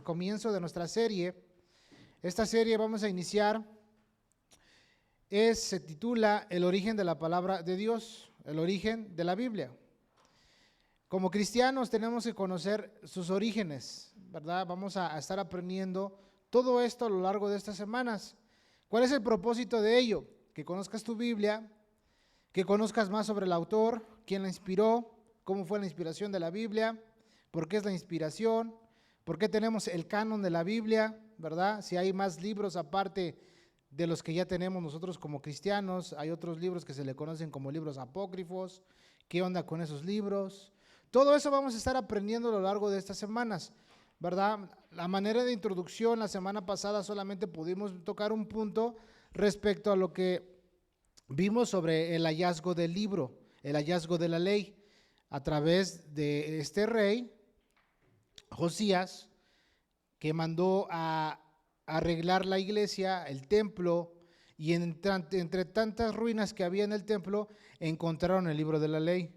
el comienzo de nuestra serie. Esta serie vamos a iniciar, se titula El origen de la palabra de Dios, el origen de la Biblia. Como cristianos tenemos que conocer sus orígenes, ¿verdad? Vamos a estar aprendiendo todo esto a lo largo de estas semanas. ¿Cuál es el propósito de ello? Que conozcas tu Biblia, que conozcas más sobre el autor, quién la inspiró, cómo fue la inspiración de la Biblia, por qué es la inspiración, por qué tenemos el canon de la Biblia, ¿verdad? Si hay más libros aparte de los que ya tenemos nosotros como cristianos, hay otros libros que se le conocen como libros apócrifos, ¿qué onda con esos libros? Todo eso vamos a estar aprendiendo a lo largo de estas semanas, ¿verdad? La manera de introducción, la semana pasada solamente pudimos tocar un punto respecto a lo que vimos sobre el hallazgo del libro, el hallazgo de la ley, a través de este rey, Josías, que mandó a arreglar la iglesia, el templo, y entre tantas ruinas que había en el templo, encontraron el libro de la ley.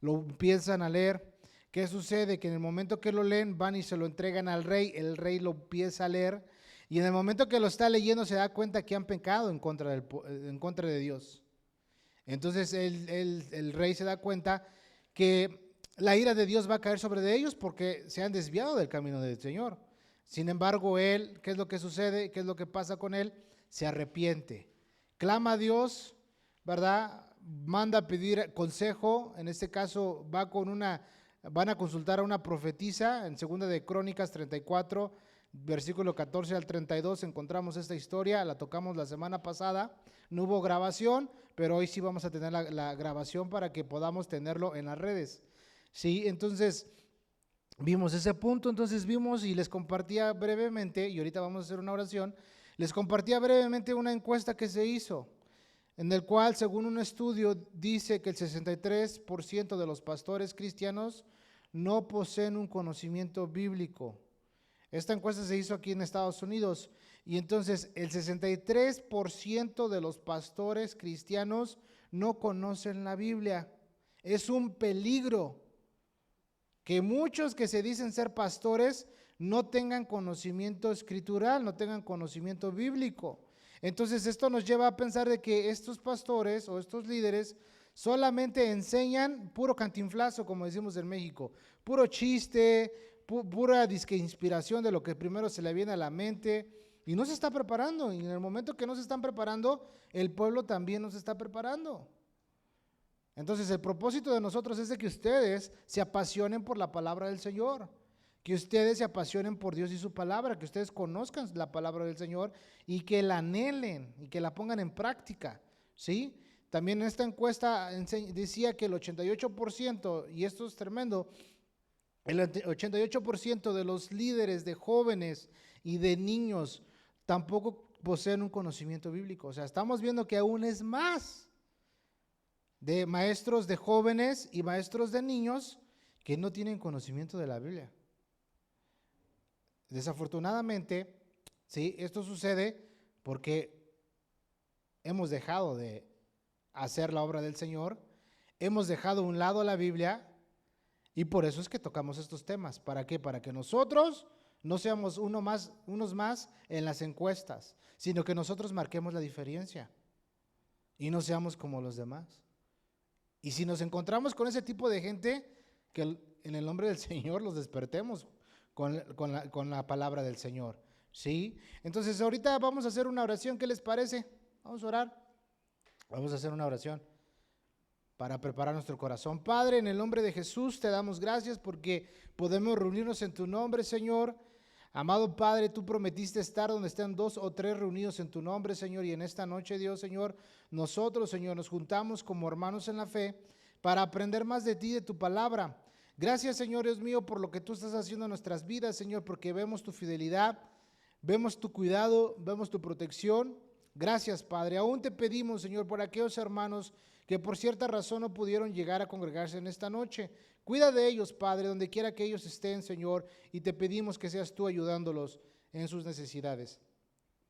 Lo empiezan a leer. ¿Qué sucede? Que en el momento que lo leen, van y se lo entregan al rey, el rey lo empieza a leer, y en el momento que lo está leyendo se da cuenta que han pecado en contra de Dios. Entonces el rey se da cuenta que la ira de Dios va a caer sobre ellos porque se han desviado del camino del Señor. Sin embargo, él, ¿qué es lo que sucede? ¿Qué es lo que pasa con él? Se arrepiente, clama a Dios, ¿verdad? Manda a pedir consejo. En este caso van a consultar a una profetisa. En 2 de Crónicas 34, versículo 14 al 32 encontramos esta historia, la tocamos la semana pasada. No hubo grabación, pero hoy sí vamos a tener la grabación para que podamos tenerlo en las redes. Sí, entonces vimos ese punto, entonces vimos y les compartía brevemente, y ahorita vamos a hacer una oración, les compartía brevemente una encuesta que se hizo, en el cual, según un estudio, dice que el 63% de los pastores cristianos no poseen un conocimiento bíblico. Esta encuesta se hizo aquí en Estados Unidos, y entonces el 63% de los pastores cristianos no conocen la Biblia. Es un peligro que muchos que se dicen ser pastores no tengan conocimiento escritural, no tengan conocimiento bíblico. Entonces esto nos lleva a pensar de que estos pastores o estos líderes solamente enseñan puro cantinflazo, como decimos en México, puro chiste, pura disque inspiración de lo que primero se le viene a la mente, y no se está preparando. Y en el momento que no se están preparando, el pueblo también no se está preparando. Entonces el propósito de nosotros es de que ustedes se apasionen por la palabra del Señor, que ustedes se apasionen por Dios y su palabra, que ustedes conozcan la palabra del Señor y que la anhelen y que la pongan en práctica, ¿sí? También en esta encuesta decía que el 88%, y esto es tremendo, el 88% de los líderes de jóvenes y de niños tampoco poseen un conocimiento bíblico. O sea, estamos viendo que aún es más de maestros de jóvenes y maestros de niños que no tienen conocimiento de la Biblia. Desafortunadamente, sí, esto sucede porque hemos dejado de hacer la obra del Señor, hemos dejado a un lado la Biblia, y por eso es que tocamos estos temas. ¿Para qué? Para que nosotros no seamos unos más en las encuestas, sino que nosotros marquemos la diferencia y no seamos como los demás. Y si nos encontramos con ese tipo de gente, que en el nombre del Señor los despertemos con la palabra del Señor, ¿sí? Entonces ahorita vamos a hacer una oración, ¿qué les parece? Vamos a orar, vamos a hacer una oración para preparar nuestro corazón. Padre, en el nombre de Jesús te damos gracias porque podemos reunirnos en tu nombre, Señor. Amado Padre, tú prometiste estar donde estén 2 o 3 reunidos en tu nombre, Señor, y en esta noche, Dios, Señor, nosotros, Señor, nos juntamos como hermanos en la fe para aprender más de ti, de tu palabra. Gracias, Señor, Dios mío, por lo que tú estás haciendo en nuestras vidas, Señor, porque vemos tu fidelidad, vemos tu cuidado, vemos tu protección. Gracias, Padre. Aún te pedimos, Señor, por aquellos hermanos que por cierta razón no pudieron llegar a congregarse en esta noche. Cuida de ellos, Padre, donde quiera que ellos estén, Señor, y te pedimos que seas tú ayudándolos en sus necesidades.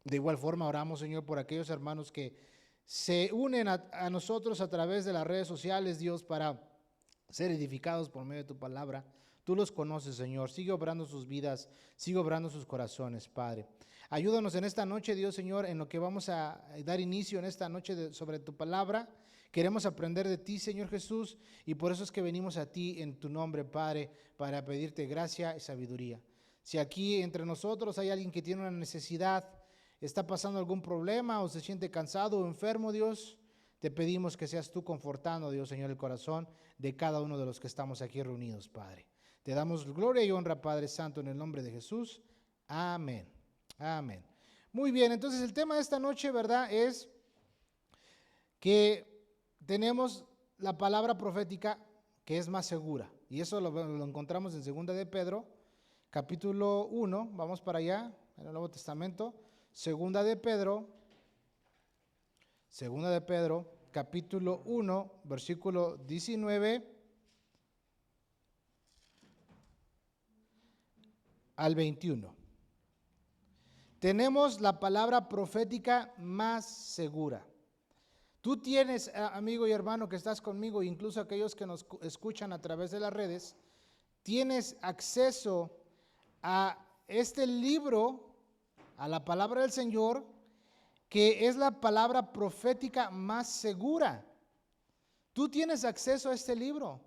De igual forma oramos, Señor, por aquellos hermanos que se unen a nosotros a través de las redes sociales, Dios, para ser edificados por medio de tu palabra. Tú los conoces, Señor. Sigue obrando sus vidas, sigue obrando sus corazones, Padre. Ayúdanos en esta noche, Dios, Señor, en lo que vamos a dar inicio en esta noche sobre tu palabra. Queremos aprender de ti, Señor Jesús, y por eso es que venimos a ti en tu nombre, Padre, para pedirte gracia y sabiduría. Si aquí entre nosotros hay alguien que tiene una necesidad, está pasando algún problema o se siente cansado o enfermo, Dios, te pedimos que seas tú confortando, Dios, Señor, el corazón de cada uno de los que estamos aquí reunidos, Padre. Te damos gloria y honra, Padre Santo, en el nombre de Jesús. Amén. Amén. Muy bien, entonces el tema de esta noche, ¿verdad?, es que tenemos la palabra profética que es más segura. Y eso lo encontramos en 2 de Pedro, capítulo 1. Vamos para allá, en el Nuevo Testamento. 2 de Pedro, capítulo 1, versículo 19 al 21. Tenemos la palabra profética más segura. Tú tienes, amigo y hermano que estás conmigo, incluso aquellos que nos escuchan a través de las redes, tienes acceso a este libro, a la palabra del Señor, que es la palabra profética más segura. Tú tienes acceso a este libro,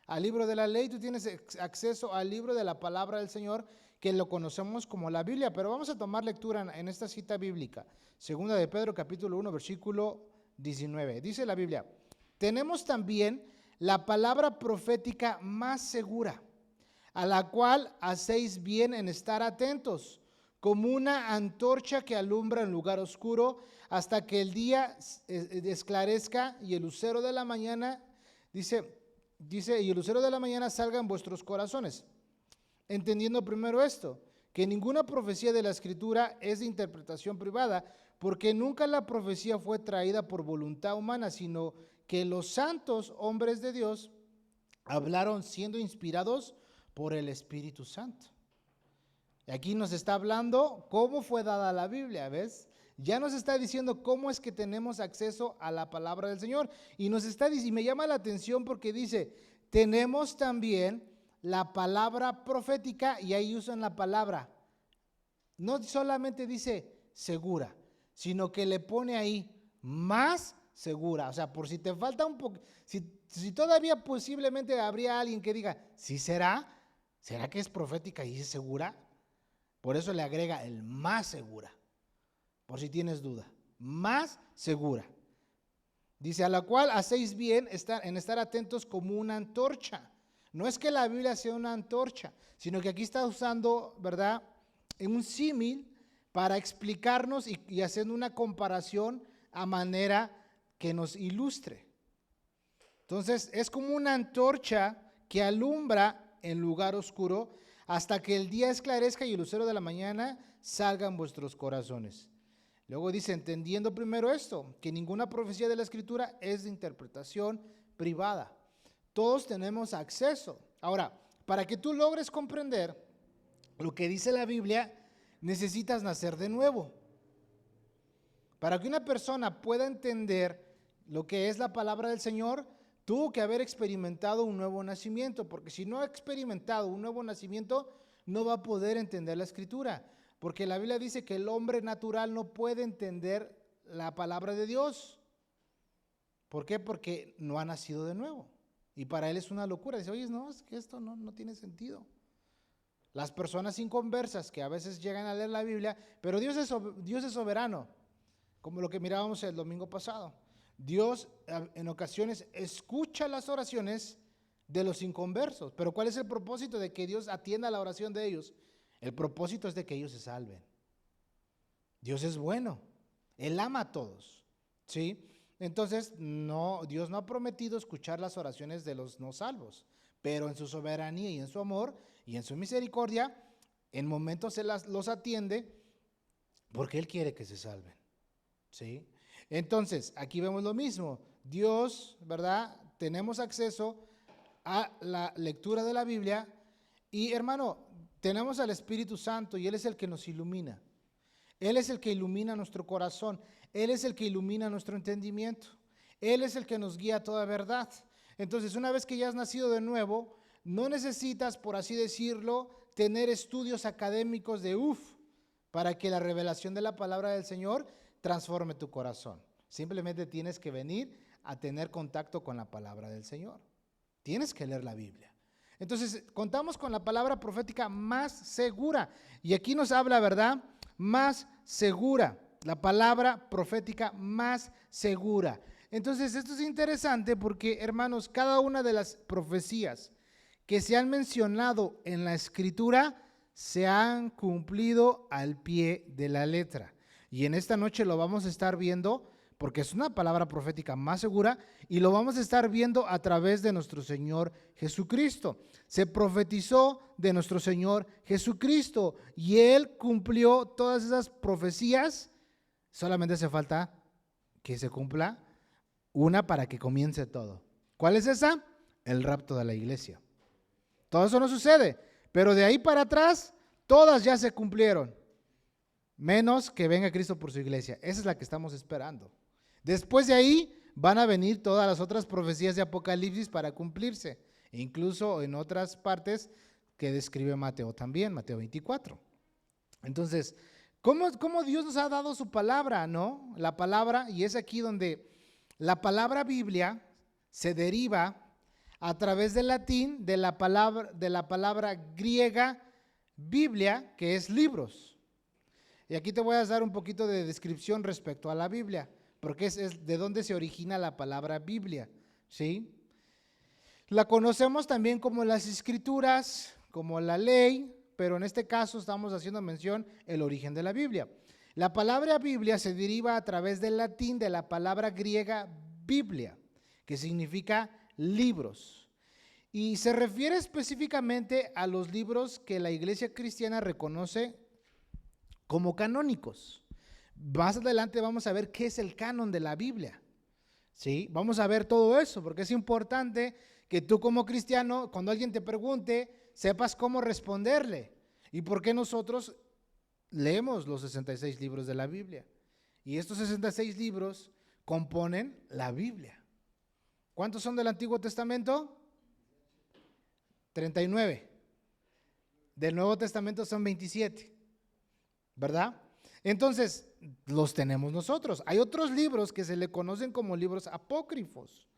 al libro de la ley. Tú tienes acceso al libro de la palabra del Señor, que lo conocemos como la Biblia. Pero vamos a tomar lectura en esta cita bíblica. 2 de Pedro, capítulo 1, versículo 19. Dice la Biblia: tenemos también la palabra profética más segura, a la cual hacéis bien en estar atentos, como una antorcha que alumbra en lugar oscuro, hasta que el día esclarezca y el lucero de la mañana, dice, y el lucero de la mañana salga en vuestros corazones. Entendiendo primero esto, que ninguna profecía de la Escritura es de interpretación privada, porque nunca la profecía fue traída por voluntad humana, sino que los santos hombres de Dios hablaron siendo inspirados por el Espíritu Santo. Y aquí nos está hablando cómo fue dada la Biblia, ¿ves? Ya nos está diciendo cómo es que tenemos acceso a la palabra del Señor. Y nos está diciendo, y me llama la atención porque dice, tenemos también la palabra profética, y ahí usan la palabra. No solamente dice segura, sino que le pone ahí más segura. O sea, por si te falta un poco, si todavía posiblemente habría alguien que diga, ¿sí será? ¿Será que es profética y es segura? Por eso le agrega el más segura, por si tienes duda, más segura. Dice, a la cual hacéis bien en estar atentos como una antorcha. No es que la Biblia sea una antorcha, sino que aquí está usando, ¿verdad?, en un símil para explicarnos y haciendo una comparación a manera que nos ilustre. Entonces, es como una antorcha que alumbra en lugar oscuro hasta que el día esclarezca y el lucero de la mañana salga en vuestros corazones. Luego dice, entendiendo primero esto, que ninguna profecía de la Escritura es de interpretación privada. Todos tenemos acceso. Ahora, para que tú logres comprender lo que dice la Biblia, necesitas nacer de nuevo. Para que una persona pueda entender lo que es la palabra del Señor, tuvo que haber experimentado un nuevo nacimiento, porque si no ha experimentado un nuevo nacimiento, no va a poder entender la Escritura, porque la Biblia dice que el hombre natural no puede entender la palabra de Dios. ¿Por qué? Porque no ha nacido de nuevo. Y para él es una locura. Dice, oye, no, es que esto no tiene sentido. Las personas inconversas que a veces llegan a leer la Biblia, pero Dios es soberano, como lo que mirábamos el domingo pasado. Dios en ocasiones escucha las oraciones de los inconversos, pero ¿cuál es el propósito de que Dios atienda la oración de ellos? El propósito es de que ellos se salven. Dios es bueno, Él ama a todos, ¿sí? Entonces, Dios no ha prometido escuchar las oraciones de los no salvos, pero en su soberanía y en su amor y en su misericordia, en momentos Él los atiende porque Él quiere que se salven, ¿sí? Entonces, aquí vemos lo mismo. Dios, ¿verdad? Tenemos acceso a la lectura de la Biblia y, hermano, tenemos al Espíritu Santo y Él es el que nos ilumina. Él es el que ilumina nuestro corazón. Él es el que ilumina nuestro entendimiento. Él es el que nos guía a toda verdad. Entonces, una vez que ya has nacido de nuevo, no necesitas, por así decirlo, tener estudios académicos de para que la revelación de la palabra del Señor transforme tu corazón. Simplemente tienes que venir a tener contacto con la palabra del Señor. Tienes que leer la Biblia. Entonces, contamos con la palabra profética más segura. Y aquí nos habla, ¿verdad? Más segura. La palabra profética más segura. Entonces, esto es interesante porque, hermanos, cada una de las profecías que se han mencionado en la Escritura se han cumplido al pie de la letra. Y en esta noche lo vamos a estar viendo porque es una palabra profética más segura y lo vamos a estar viendo a través de nuestro Señor Jesucristo. Se profetizó de nuestro Señor Jesucristo y Él cumplió todas esas profecías. Solamente hace falta que se cumpla una para que comience todo. ¿Cuál es esa? El rapto de la iglesia. Todo eso no sucede, pero de ahí para atrás todas ya se cumplieron, menos que venga Cristo por su iglesia. Esa es la que estamos esperando. Después de ahí van a venir todas las otras profecías de Apocalipsis para cumplirse, incluso en otras partes que describe Mateo también, Mateo 24. Entonces, ¿cómo Dios nos ha dado su palabra, no? La palabra, y es aquí donde la palabra Biblia se deriva a través del latín de la palabra griega Biblia, que es libros. Y aquí te voy a dar un poquito de descripción respecto a la Biblia, porque es de dónde se origina la palabra Biblia, ¿sí? La conocemos también como las Escrituras, como la ley, pero en este caso estamos haciendo mención el origen de la Biblia. La palabra Biblia se deriva a través del latín de la palabra griega Biblia, que significa libros. Y se refiere específicamente a los libros que la iglesia cristiana reconoce como canónicos. Más adelante vamos a ver qué es el canon de la Biblia. ¿Sí? Vamos a ver todo eso, porque es importante que tú como cristiano, cuando alguien te pregunte, sepas cómo responderle. ¿Y por qué nosotros leemos los 66 libros de la Biblia? Y estos 66 libros componen la Biblia. ¿Cuántos son del Antiguo Testamento? 39. Del Nuevo Testamento son 27, ¿verdad? Entonces, los tenemos nosotros. Hay otros libros que se le conocen como libros apócrifos,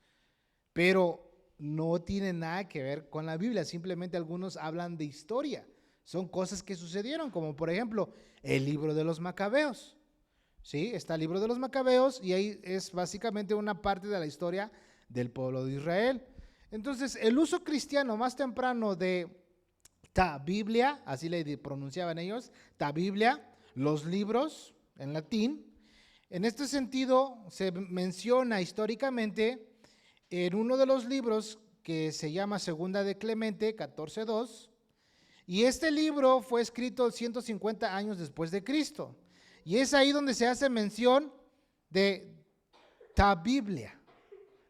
pero no tienen nada que ver con la Biblia. Simplemente algunos hablan de historia. Son cosas que sucedieron, como por ejemplo, el libro de los Macabeos. ¿Sí? Está el libro de los Macabeos y ahí es básicamente una parte de la historia del pueblo de Israel. Entonces, el uso cristiano más temprano de ta Biblia, así le pronunciaban ellos, ta Biblia, los libros en latín, en este sentido se menciona históricamente en uno de los libros que se llama Segunda de Clemente 14:2, y este libro fue escrito 150 años después de Cristo, y es ahí donde se hace mención de ta Biblia,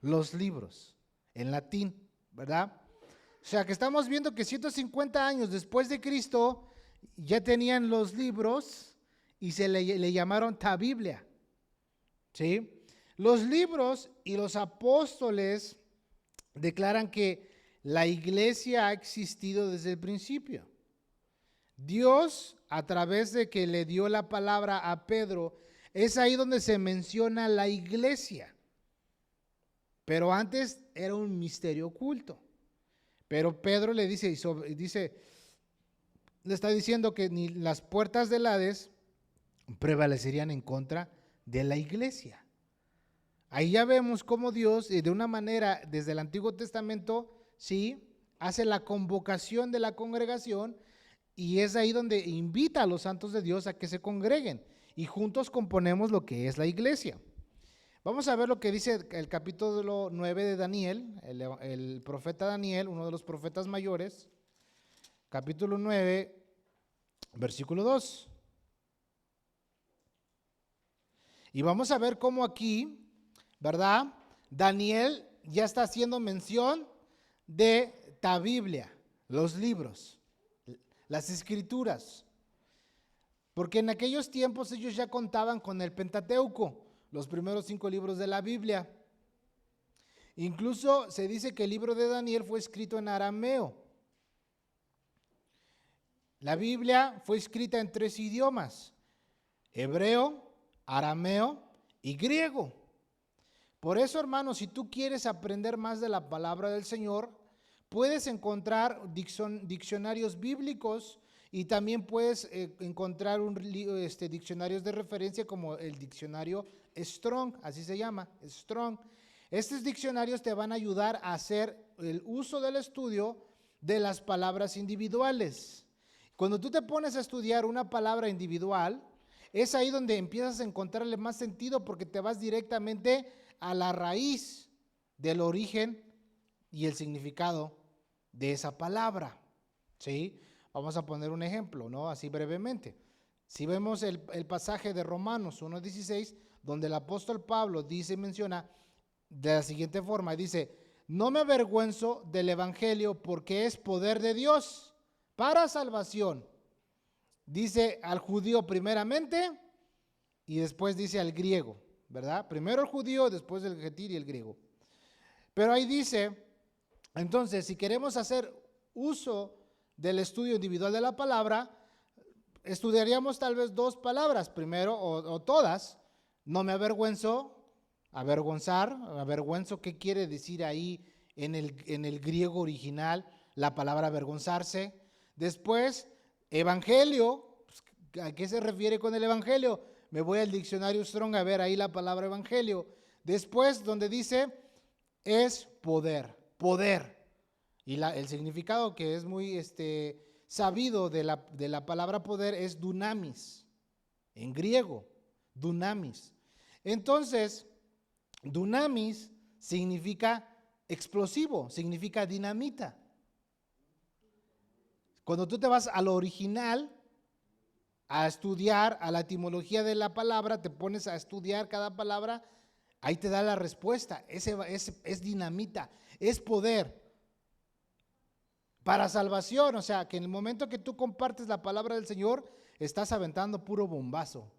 los libros en latín, ¿verdad? O sea que estamos viendo que 150 años después de Cristo ya tenían los libros y se le llamaron ta Biblia, ¿sí? Los libros y los apóstoles declaran que la iglesia ha existido desde el principio. Dios, a través de que le dio la palabra a Pedro, es ahí donde se menciona la iglesia. Pero antes era un misterio oculto. Pero Pedro le dice, le está diciendo que ni las puertas del Hades prevalecerían en contra de la iglesia. Ahí ya vemos cómo Dios, de una manera, desde el Antiguo Testamento, sí, hace la convocación de la congregación y es ahí donde invita a los santos de Dios a que se congreguen y juntos componemos lo que es la iglesia. Vamos a ver lo que dice el capítulo 9 de Daniel, el profeta Daniel, uno de los profetas mayores, capítulo 9, versículo 2. Y vamos a ver cómo aquí, ¿verdad? Daniel ya está haciendo mención de la Biblia, los libros, las escrituras. Porque en aquellos tiempos ellos ya contaban con el Pentateuco, los primeros 5 libros de la Biblia. Incluso se dice que el libro de Daniel fue escrito en arameo. La Biblia fue escrita en 3 idiomas: hebreo, arameo y griego. Por eso, hermanos, si tú quieres aprender más de la palabra del Señor, puedes encontrar diccionarios bíblicos y también puedes encontrar diccionarios de referencia como el diccionario Strong, así se llama, Strong. Estos diccionarios te van a ayudar a hacer el uso del estudio de las palabras individuales. Cuando tú te pones a estudiar una palabra individual, es ahí donde empiezas a encontrarle más sentido, porque te vas directamente a la raíz del origen y el significado de esa palabra, ¿sí? Vamos a poner un ejemplo, ¿no? Así brevemente. Si vemos el pasaje de Romanos 1:16, donde el apóstol Pablo dice y menciona de la siguiente forma, dice: no me avergüenzo del evangelio, porque es poder de Dios para salvación. Dice al judío primeramente y después dice al griego, ¿verdad? Primero el judío, después el gentil y el griego. Pero ahí dice, entonces, si queremos hacer uso del estudio individual de la palabra, estudiaríamos tal vez 2 palabras, primero o todas. No me avergüenzo, avergonzar, avergüenzo, ¿qué quiere decir ahí en el griego original la palabra avergonzarse? Después, evangelio, ¿a qué se refiere con el evangelio? Me voy al diccionario Strong a ver ahí la palabra evangelio. Después, donde dice, es poder, poder. Y el significado que es muy sabido de la palabra poder es dunamis, en griego, dunamis. Entonces, dunamis significa explosivo, significa dinamita. Cuando tú te vas a lo original, a estudiar, a la etimología de la palabra, te pones a estudiar cada palabra, ahí te da la respuesta. Es dinamita, es poder para salvación. O sea, que en el momento que tú compartes la palabra del Señor, estás aventando puro bombazo.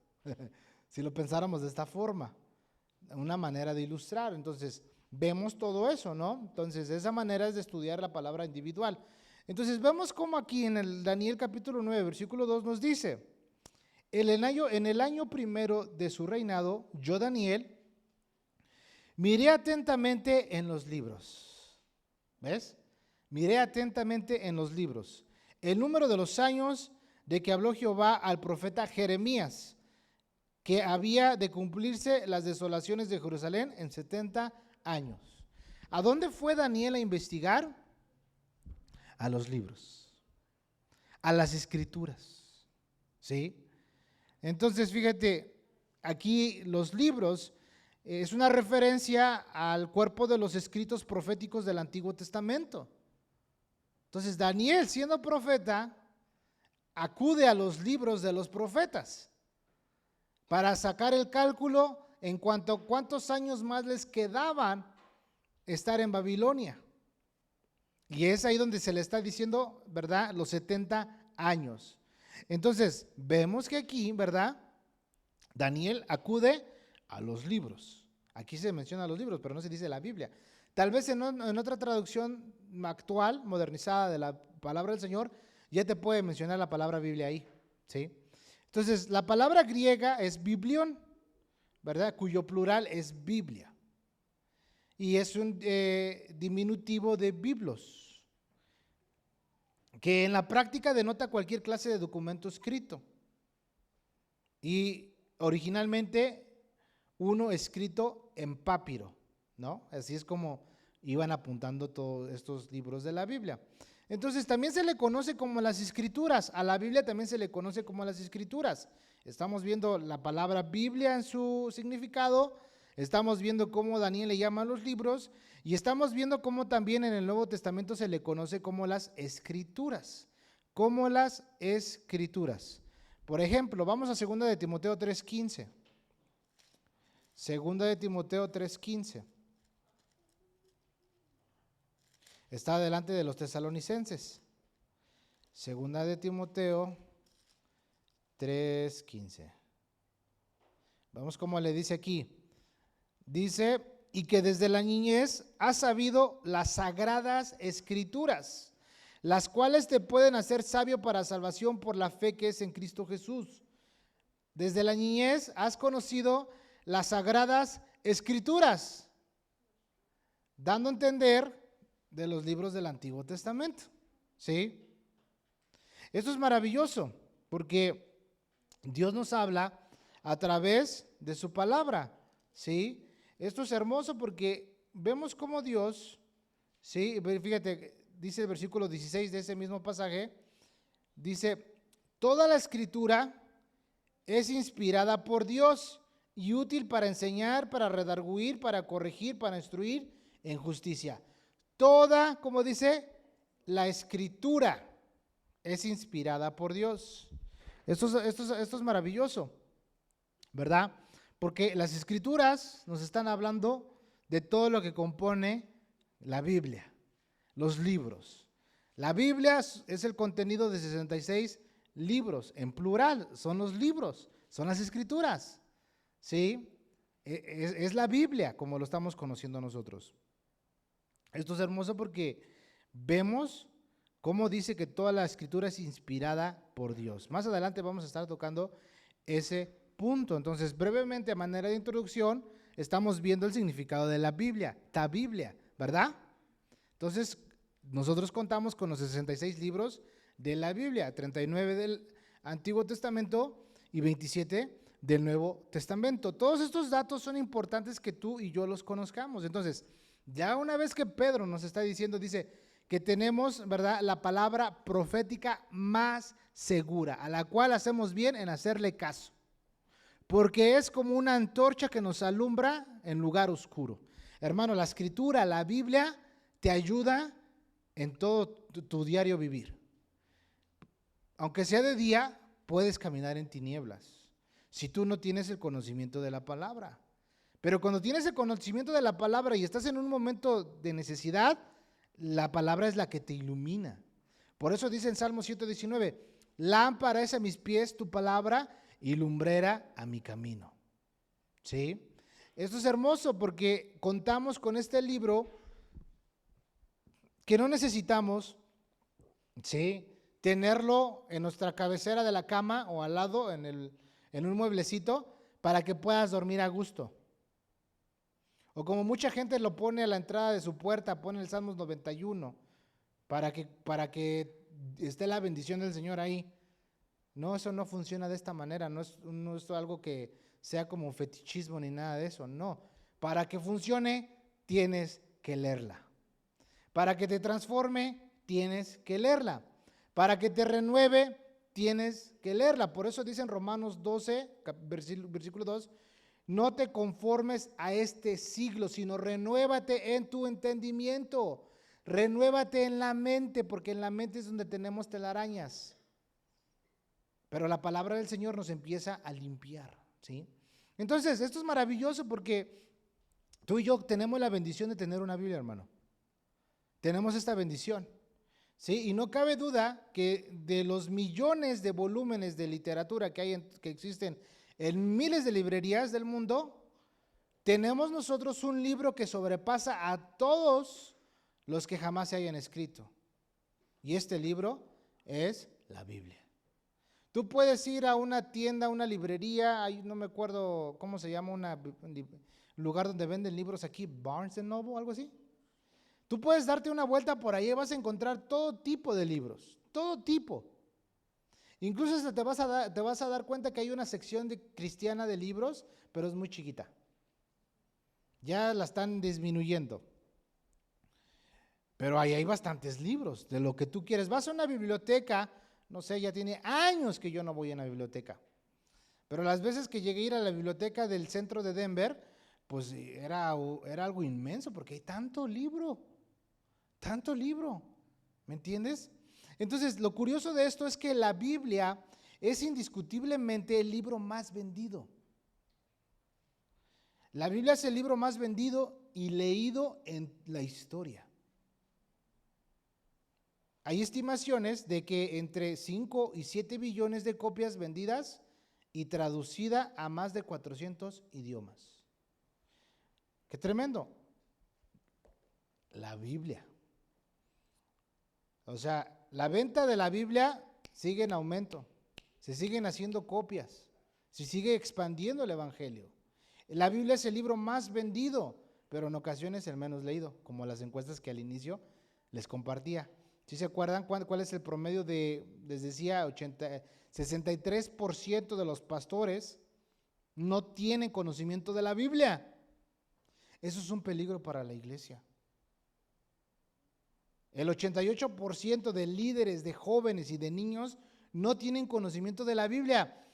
Si lo pensáramos de esta forma, una manera de ilustrar. Entonces, vemos todo eso, ¿no? Entonces, de esa manera es de estudiar la palabra individual. Entonces, vemos cómo aquí en el Daniel capítulo 9, versículo 2 nos dice: en el año primero de su reinado, yo, Daniel, miré atentamente en los libros. ¿Ves? Miré atentamente en los libros el número de los años de que habló Jehová al profeta Jeremías, que había de cumplirse las desolaciones de Jerusalén en 70 años. ¿A dónde fue Daniel a investigar? A los libros, a las escrituras, ¿sí? Entonces, fíjate, aquí los libros es una referencia al cuerpo de los escritos proféticos del Antiguo Testamento. Entonces, Daniel, siendo profeta, acude a los libros de los profetas para sacar el cálculo en cuanto a cuántos años más les quedaban estar en Babilonia. Y es ahí donde se le está diciendo, ¿verdad?, los 70 años. Entonces, vemos que aquí, ¿verdad?, Daniel acude a los libros. Aquí se menciona los libros, pero no se dice la Biblia. Tal vez en otra traducción actual, modernizada de la palabra del Señor, ya te puede mencionar la palabra Biblia ahí, ¿sí? Entonces, la palabra griega es biblión, ¿verdad?, cuyo plural es Biblia. Y es un diminutivo de biblos, que en la práctica denota cualquier clase de documento escrito. Y originalmente uno escrito en papiro, ¿no? Así es como iban apuntando todos estos libros de la Biblia. Entonces también se le conoce como las escrituras. A la Biblia también se le conoce como las escrituras. Estamos viendo la palabra Biblia en su significado. Estamos viendo cómo Daniel le llama a los libros y estamos viendo cómo también en el Nuevo Testamento se le conoce como las escrituras. Como las escrituras. Por ejemplo, vamos a 2 de Timoteo 3:15. 2 de Timoteo 3:15. Está delante de los tesalonicenses. 2 de Timoteo 3:15. Vamos cómo le dice aquí. Dice, y que desde la niñez has sabido las sagradas escrituras, las cuales te pueden hacer sabio para salvación por la fe que es en Cristo Jesús. Desde la niñez has conocido las sagradas escrituras, dando a entender de los libros del Antiguo Testamento. ¿Sí? Esto es maravilloso porque Dios nos habla a través de su palabra. ¿Sí? Esto es hermoso porque vemos cómo Dios, ¿sí? Fíjate, dice el versículo 16 de ese mismo pasaje, dice, toda la escritura es inspirada por Dios y útil para enseñar, para redarguir, para corregir, para instruir en justicia. Toda, como dice, la escritura es inspirada por Dios. Esto es maravilloso, ¿verdad? Porque las escrituras nos están hablando de todo lo que compone la Biblia, los libros. La Biblia es el contenido de 66 libros, en plural, son los libros, son las escrituras, ¿sí? Es la Biblia como lo estamos conociendo nosotros. Esto es hermoso porque vemos cómo dice que toda la escritura es inspirada por Dios. Más adelante vamos a estar tocando ese punto. Entonces, brevemente, a manera de introducción, estamos viendo el significado de la Biblia, ta Biblia, ¿verdad? Entonces, nosotros contamos con los 66 libros de la Biblia, 39 del Antiguo Testamento y 27 del Nuevo Testamento. Todos estos datos son importantes que tú y yo los conozcamos. Entonces, ya una vez que Pedro nos está diciendo, dice que tenemos, ¿verdad?, la palabra profética más segura, a la cual hacemos bien en hacerle caso, porque es como una antorcha que nos alumbra en lugar oscuro. Hermano, la escritura, la Biblia, te ayuda en todo tu diario vivir. Aunque sea de día, puedes caminar en tinieblas, si tú no tienes el conocimiento de la palabra. Pero cuando tienes el conocimiento de la palabra y estás en un momento de necesidad, la palabra es la que te ilumina. Por eso dice en Salmo 119, lámpara es a mis pies tu palabra y lumbrera a mi camino. ¿Sí? Esto es hermoso porque contamos con este libro que no necesitamos, ¿sí?, tenerlo en nuestra cabecera de la cama o al lado en un mueblecito para que puedas dormir a gusto. O como mucha gente lo pone a la entrada de su puerta, pone el Salmos 91 para que esté la bendición del Señor ahí. No, eso no funciona de esta manera, no es algo que sea como un fetichismo ni nada de eso, no. Para que funcione, tienes que leerla. Para que te transforme, tienes que leerla. Para que te renueve, tienes que leerla. Por eso dice en Romanos 12, versículo 2, no te conformes a este siglo, sino renuévate en tu entendimiento. Renuévate en la mente, porque en la mente es donde tenemos telarañas. Pero la palabra del Señor nos empieza a limpiar, ¿sí? Entonces, esto es maravilloso porque tú y yo tenemos la bendición de tener una Biblia, hermano. Tenemos esta bendición, ¿sí? Y no cabe duda que de los millones de volúmenes de literatura que existen en miles de librerías del mundo, tenemos nosotros un libro que sobrepasa a todos los que jamás se hayan escrito. Y este libro es la Biblia. Tú puedes ir a una tienda, a una librería, no me acuerdo cómo se llama, un lugar donde venden libros aquí, Barnes & Noble, algo así. Tú puedes darte una vuelta por ahí y vas a encontrar todo tipo de libros, todo tipo. Incluso hasta te vas a dar cuenta que hay una sección cristiana de libros, pero es muy chiquita. Ya la están disminuyendo. Pero ahí hay bastantes libros de lo que tú quieres. Vas a una biblioteca, no sé, ya tiene años que yo no voy a una biblioteca. Pero las veces que llegué a ir a la biblioteca del centro de Denver, pues era algo inmenso porque hay tanto libro, ¿me entiendes? Entonces, lo curioso de esto es que la Biblia es indiscutiblemente el libro más vendido. La Biblia es el libro más vendido y leído en la historia. Hay estimaciones de que entre 5 y 7 billones de copias vendidas y traducida a más de 400 idiomas. ¡Qué tremendo! La Biblia. O sea, la venta de la Biblia sigue en aumento, se siguen haciendo copias, se sigue expandiendo el Evangelio. La Biblia es el libro más vendido, pero en ocasiones el menos leído, como las encuestas que al inicio les compartía. ¿Sí se acuerdan cuál es el promedio les decía, 63% de los pastores no tienen conocimiento de la Biblia? Eso es un peligro para la iglesia. El 88% de líderes, de jóvenes y de niños no tienen conocimiento de la Biblia.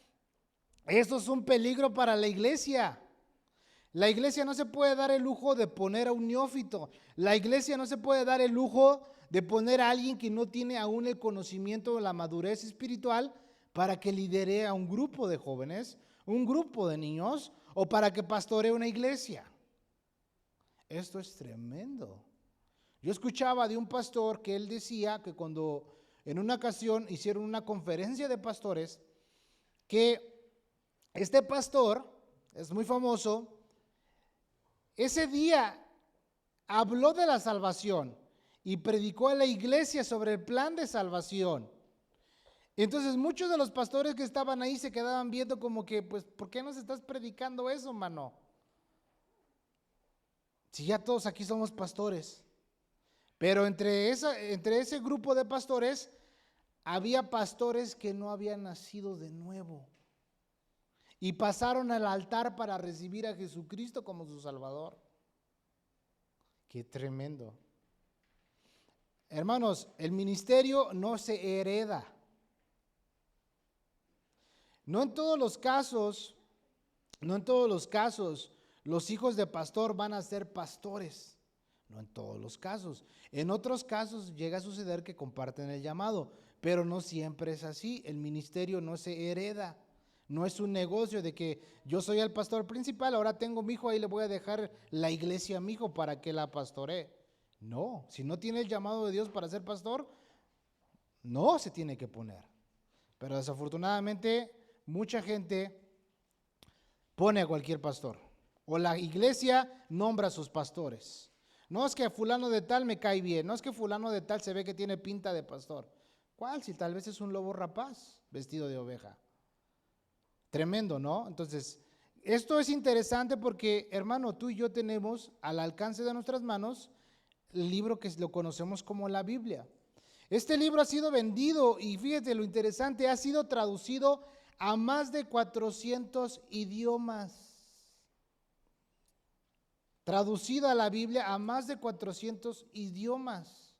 Esto es un peligro para la iglesia. La iglesia no se puede dar el lujo de poner a un neófito. La iglesia no se puede dar el lujo de poner a alguien que no tiene aún el conocimiento o la madurez espiritual para que lidere a un grupo de jóvenes, un grupo de niños o para que pastoree una iglesia. Esto es tremendo. Yo escuchaba de un pastor que él decía que cuando en una ocasión hicieron una conferencia de pastores, que este pastor es muy famoso, ese día habló de la salvación y predicó a la iglesia sobre el plan de salvación. Entonces muchos de los pastores que estaban ahí se quedaban viendo como que, pues, ¿por qué nos estás predicando eso, mano? Si ya todos aquí somos pastores. Pero entre ese grupo de pastores, había pastores que no habían nacido de nuevo y pasaron al altar para recibir a Jesucristo como su Salvador. Qué tremendo. Hermanos, el ministerio no se hereda. No en todos los casos, los hijos de pastor van a ser pastores. No en todos los casos. En otros casos llega a suceder que comparten el llamado, pero no siempre es así. El ministerio no se hereda. No es un negocio de que yo soy el pastor principal, ahora tengo mi hijo, ahí le voy a dejar la iglesia a mi hijo para que la pastoree. No, si no tiene el llamado de Dios para ser pastor, no se tiene que poner. Pero desafortunadamente mucha gente pone a cualquier pastor. O la iglesia nombra a sus pastores. No es que fulano de tal me cae bien, no es que fulano de tal se ve que tiene pinta de pastor. ¿Cuál? Si tal vez es un lobo rapaz vestido de oveja. Tremendo, ¿no? Entonces, esto es interesante porque, hermano, tú y yo tenemos al alcance de nuestras manos el libro que lo conocemos como la Biblia. Este libro ha sido vendido y fíjate lo interesante, ha sido traducido a más de 400 idiomas. Traducida la Biblia a más de 400 idiomas.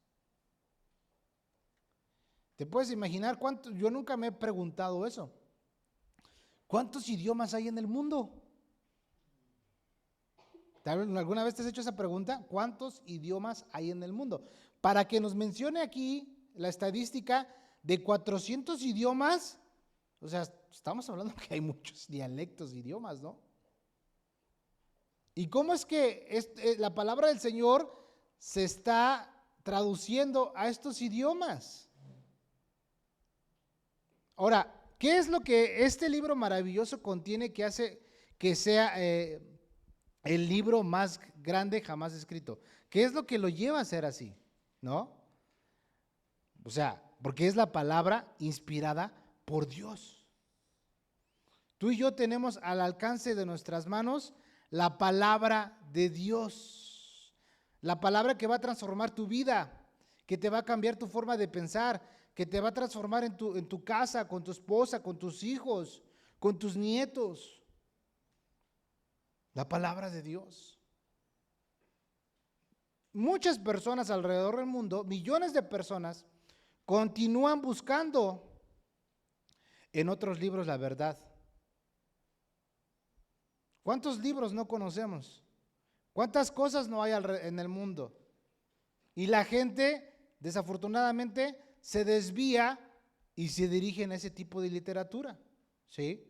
¿Te puedes imaginar cuántos? Yo nunca me he preguntado eso. ¿Cuántos idiomas hay en el mundo? ¿Alguna vez te has hecho esa pregunta? ¿Cuántos idiomas hay en el mundo? Para que nos mencione aquí la estadística de 400 idiomas, o sea, estamos hablando que hay muchos dialectos, idiomas, ¿no? ¿Y cómo es que la palabra del Señor se está traduciendo a estos idiomas? Ahora, ¿qué es lo que este libro maravilloso contiene que hace que sea el libro más grande jamás escrito? ¿Qué es lo que lo lleva a ser así? ¿No? O sea, porque es la palabra inspirada por Dios. Tú y yo tenemos al alcance de nuestras manos la palabra de Dios, la palabra que va a transformar tu vida, que te va a cambiar tu forma de pensar, que te va a transformar en tu casa, con tu esposa, con tus hijos, con tus nietos. La palabra de Dios. Muchas personas alrededor del mundo, millones de personas, continúan buscando en otros libros la verdad. ¿Cuántos libros no conocemos? ¿Cuántas cosas no hay en el mundo? Y la gente, desafortunadamente, se desvía y se dirige a ese tipo de literatura, ¿sí?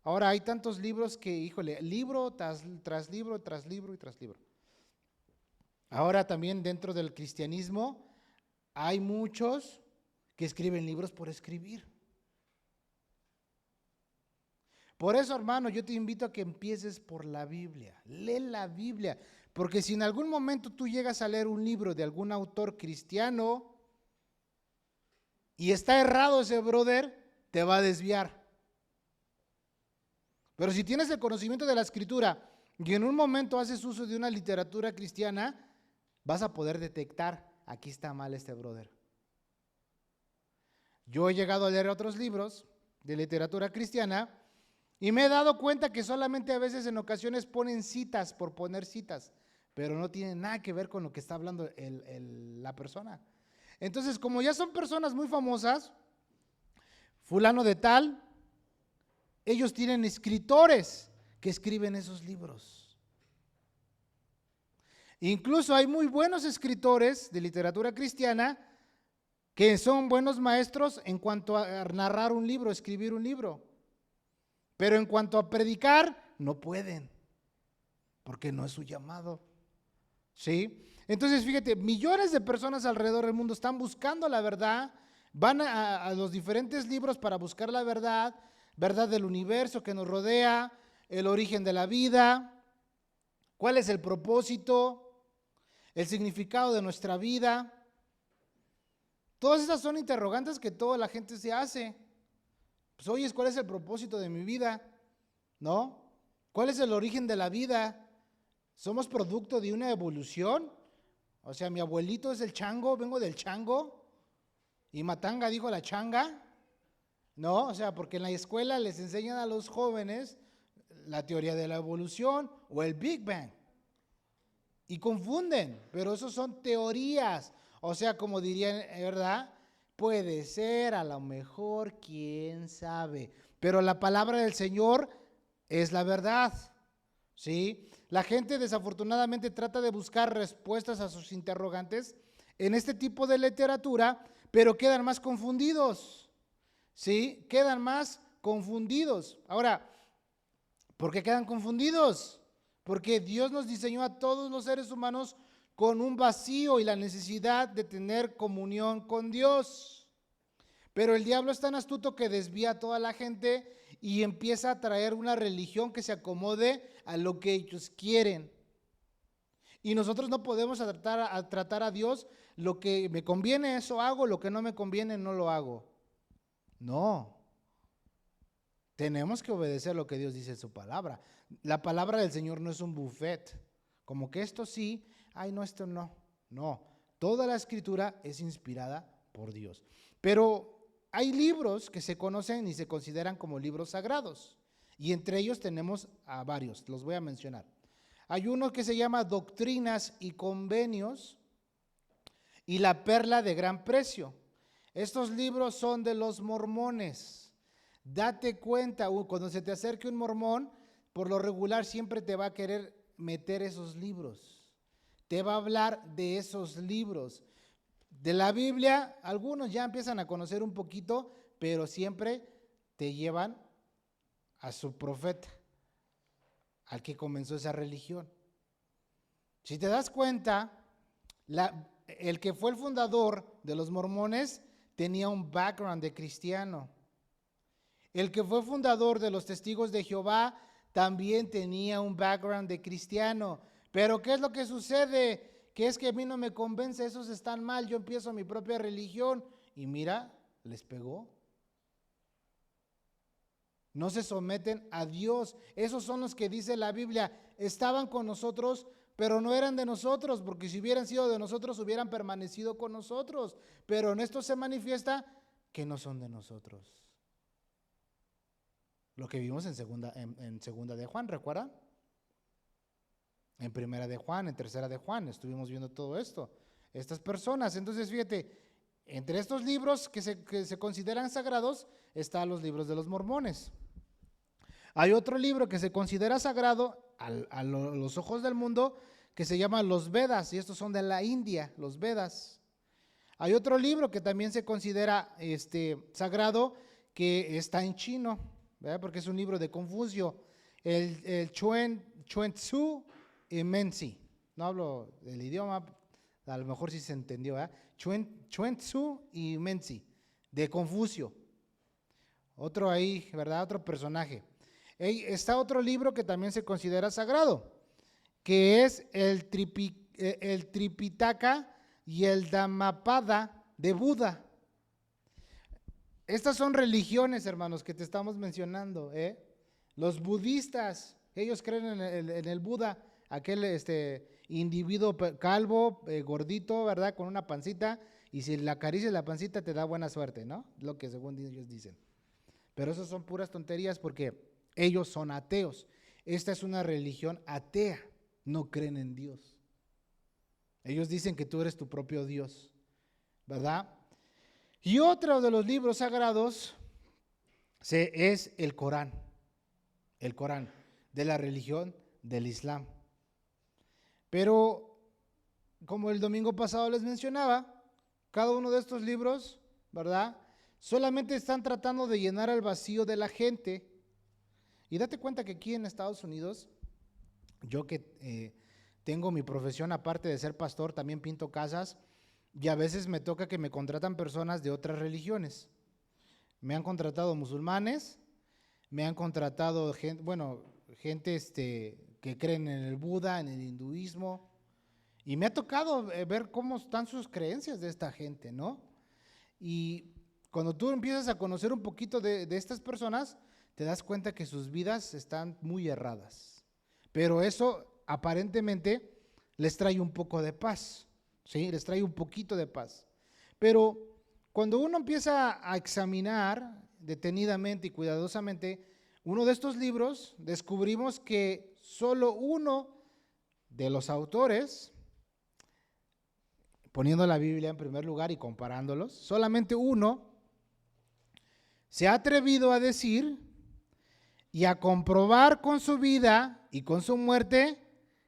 Ahora hay tantos libros que, híjole, libro tras libro, tras libro y tras libro. Ahora también dentro del cristianismo hay muchos que escriben libros por escribir. Por eso, hermano, yo te invito a que empieces por la Biblia. Lee la Biblia, porque si en algún momento tú llegas a leer un libro de algún autor cristiano, y está errado ese brother, te va a desviar. Pero si tienes el conocimiento de la Escritura y en un momento haces uso de una literatura cristiana, vas a poder detectar, aquí está mal este brother. Yo he llegado a leer otros libros de literatura cristiana y me he dado cuenta que solamente a veces en ocasiones ponen citas por poner citas, pero no tienen nada que ver con lo que está hablando la persona. Entonces, como ya son personas muy famosas, fulano de tal, ellos tienen escritores que escriben esos libros. Incluso hay muy buenos escritores de literatura cristiana que son buenos maestros en cuanto a narrar un libro, escribir un libro. Pero en cuanto a predicar, no pueden, porque no es su llamado. ¿Sí? Entonces, fíjate, millones de personas alrededor del mundo están buscando la verdad, van a los diferentes libros para buscar la verdad, verdad del universo que nos rodea, el origen de la vida, cuál es el propósito, el significado de nuestra vida. Todas esas son interrogantes que toda la gente se hace. Pues, oye, ¿cuál es el propósito de mi vida? ¿No? ¿Cuál es el origen de la vida? ¿Somos producto de una evolución? O sea, mi abuelito es el chango, vengo del chango, y Matanga dijo la changa, ¿no? O sea, porque en la escuela les enseñan a los jóvenes la teoría de la evolución o el Big Bang, y confunden, pero eso son teorías. O sea, como dirían, ¿verdad? Puede ser, a lo mejor, quién sabe, pero la palabra del Señor es la verdad, ¿sí? La gente desafortunadamente trata de buscar respuestas a sus interrogantes en este tipo de literatura, pero quedan más confundidos, ¿sí? Quedan más confundidos. Ahora, ¿por qué quedan confundidos? Porque Dios nos diseñó a todos los seres humanos con un vacío y la necesidad de tener comunión con Dios. Pero el diablo es tan astuto que desvía a toda la gente y empieza a traer una religión que se acomode a lo que ellos quieren. Y nosotros no podemos tratar a Dios, lo que me conviene eso hago, lo que no me conviene no lo hago. No. Tenemos que obedecer lo que Dios dice en su palabra. La palabra del Señor no es un buffet, como que esto sí, ay no, esto no. No, toda la escritura es inspirada por Dios. Pero hay libros que se conocen y se consideran como libros sagrados, y entre ellos tenemos a varios, los voy a mencionar. Hay uno que se llama Doctrinas y Convenios y La Perla de Gran Precio. Estos libros son de los mormones. Date cuenta, cuando se te acerque un mormón, por lo regular siempre te va a querer meter esos libros. Te va a hablar de esos libros. De la Biblia, algunos ya empiezan a conocer un poquito, pero siempre te llevan a su profeta, al que comenzó esa religión. Si te das cuenta, el que fue el fundador de los mormones tenía un background de cristiano. El que fue fundador de los Testigos de Jehová también tenía un background de cristiano. Pero ¿qué es lo que sucede? Que es que a mí no me convence, esos están mal, yo empiezo mi propia religión. Y mira, les pegó. No se someten a Dios. Esos son los que dice la Biblia, estaban con nosotros, pero no eran de nosotros, porque si hubieran sido de nosotros, hubieran permanecido con nosotros. Pero en esto se manifiesta que no son de nosotros. Lo que vimos en segunda de Juan, ¿recuerdan? En primera de Juan, en tercera de Juan, estuvimos viendo todo esto. Estas personas, entonces fíjate, entre estos libros que se consideran sagrados, están los libros de los mormones. Hay otro libro que se considera sagrado a los ojos del mundo, que se llama los Vedas, y estos son de la India, los Vedas. Hay otro libro que también se considera sagrado, que está en chino, ¿verdad? Porque es un libro de Confucio, el Chuan Tzu y Menzi. No hablo del idioma, a lo mejor sí se entendió, ¿verdad? Chuan Tzu y Menzi, de Confucio. Otro ahí, ¿verdad? Otro personaje. Está otro libro que también se considera sagrado, que es el Tripitaka y el Dhammapada de Buda. Estas son religiones, hermanos, que te estamos mencionando, ¿eh? Los budistas, ellos creen en el Buda, aquel individuo calvo, gordito, ¿verdad? Con una pancita, y si le acaricias la pancita te da buena suerte, ¿no? Lo que según ellos dicen. Pero eso son puras tonterías porque ellos son ateos. Esta es una religión atea, no creen en Dios. Ellos dicen que tú eres tu propio Dios, ¿verdad? Y otro de los libros sagrados es el Corán de la religión del Islam. Pero como el domingo pasado les mencionaba, cada uno de estos libros, ¿verdad? Solamente están tratando de llenar el vacío de la gente. Y date cuenta que aquí en Estados Unidos, yo que tengo mi profesión aparte de ser pastor, también pinto casas, y a veces me toca que me contratan personas de otras religiones. Me han contratado musulmanes, me han contratado gente que creen en el Buda, en el hinduismo, y me ha tocado ver cómo están sus creencias de esta gente, ¿no? Y cuando tú empiezas a conocer un poquito de estas personas, te das cuenta que sus vidas están muy erradas. Pero eso aparentemente les trae un poco de paz, ¿sí? Les trae un poquito de paz. Pero cuando uno empieza a examinar detenidamente y cuidadosamente uno de estos libros, descubrimos que solo uno de los autores, poniendo la Biblia en primer lugar y comparándolos, solamente uno se ha atrevido a decir y a comprobar con su vida y con su muerte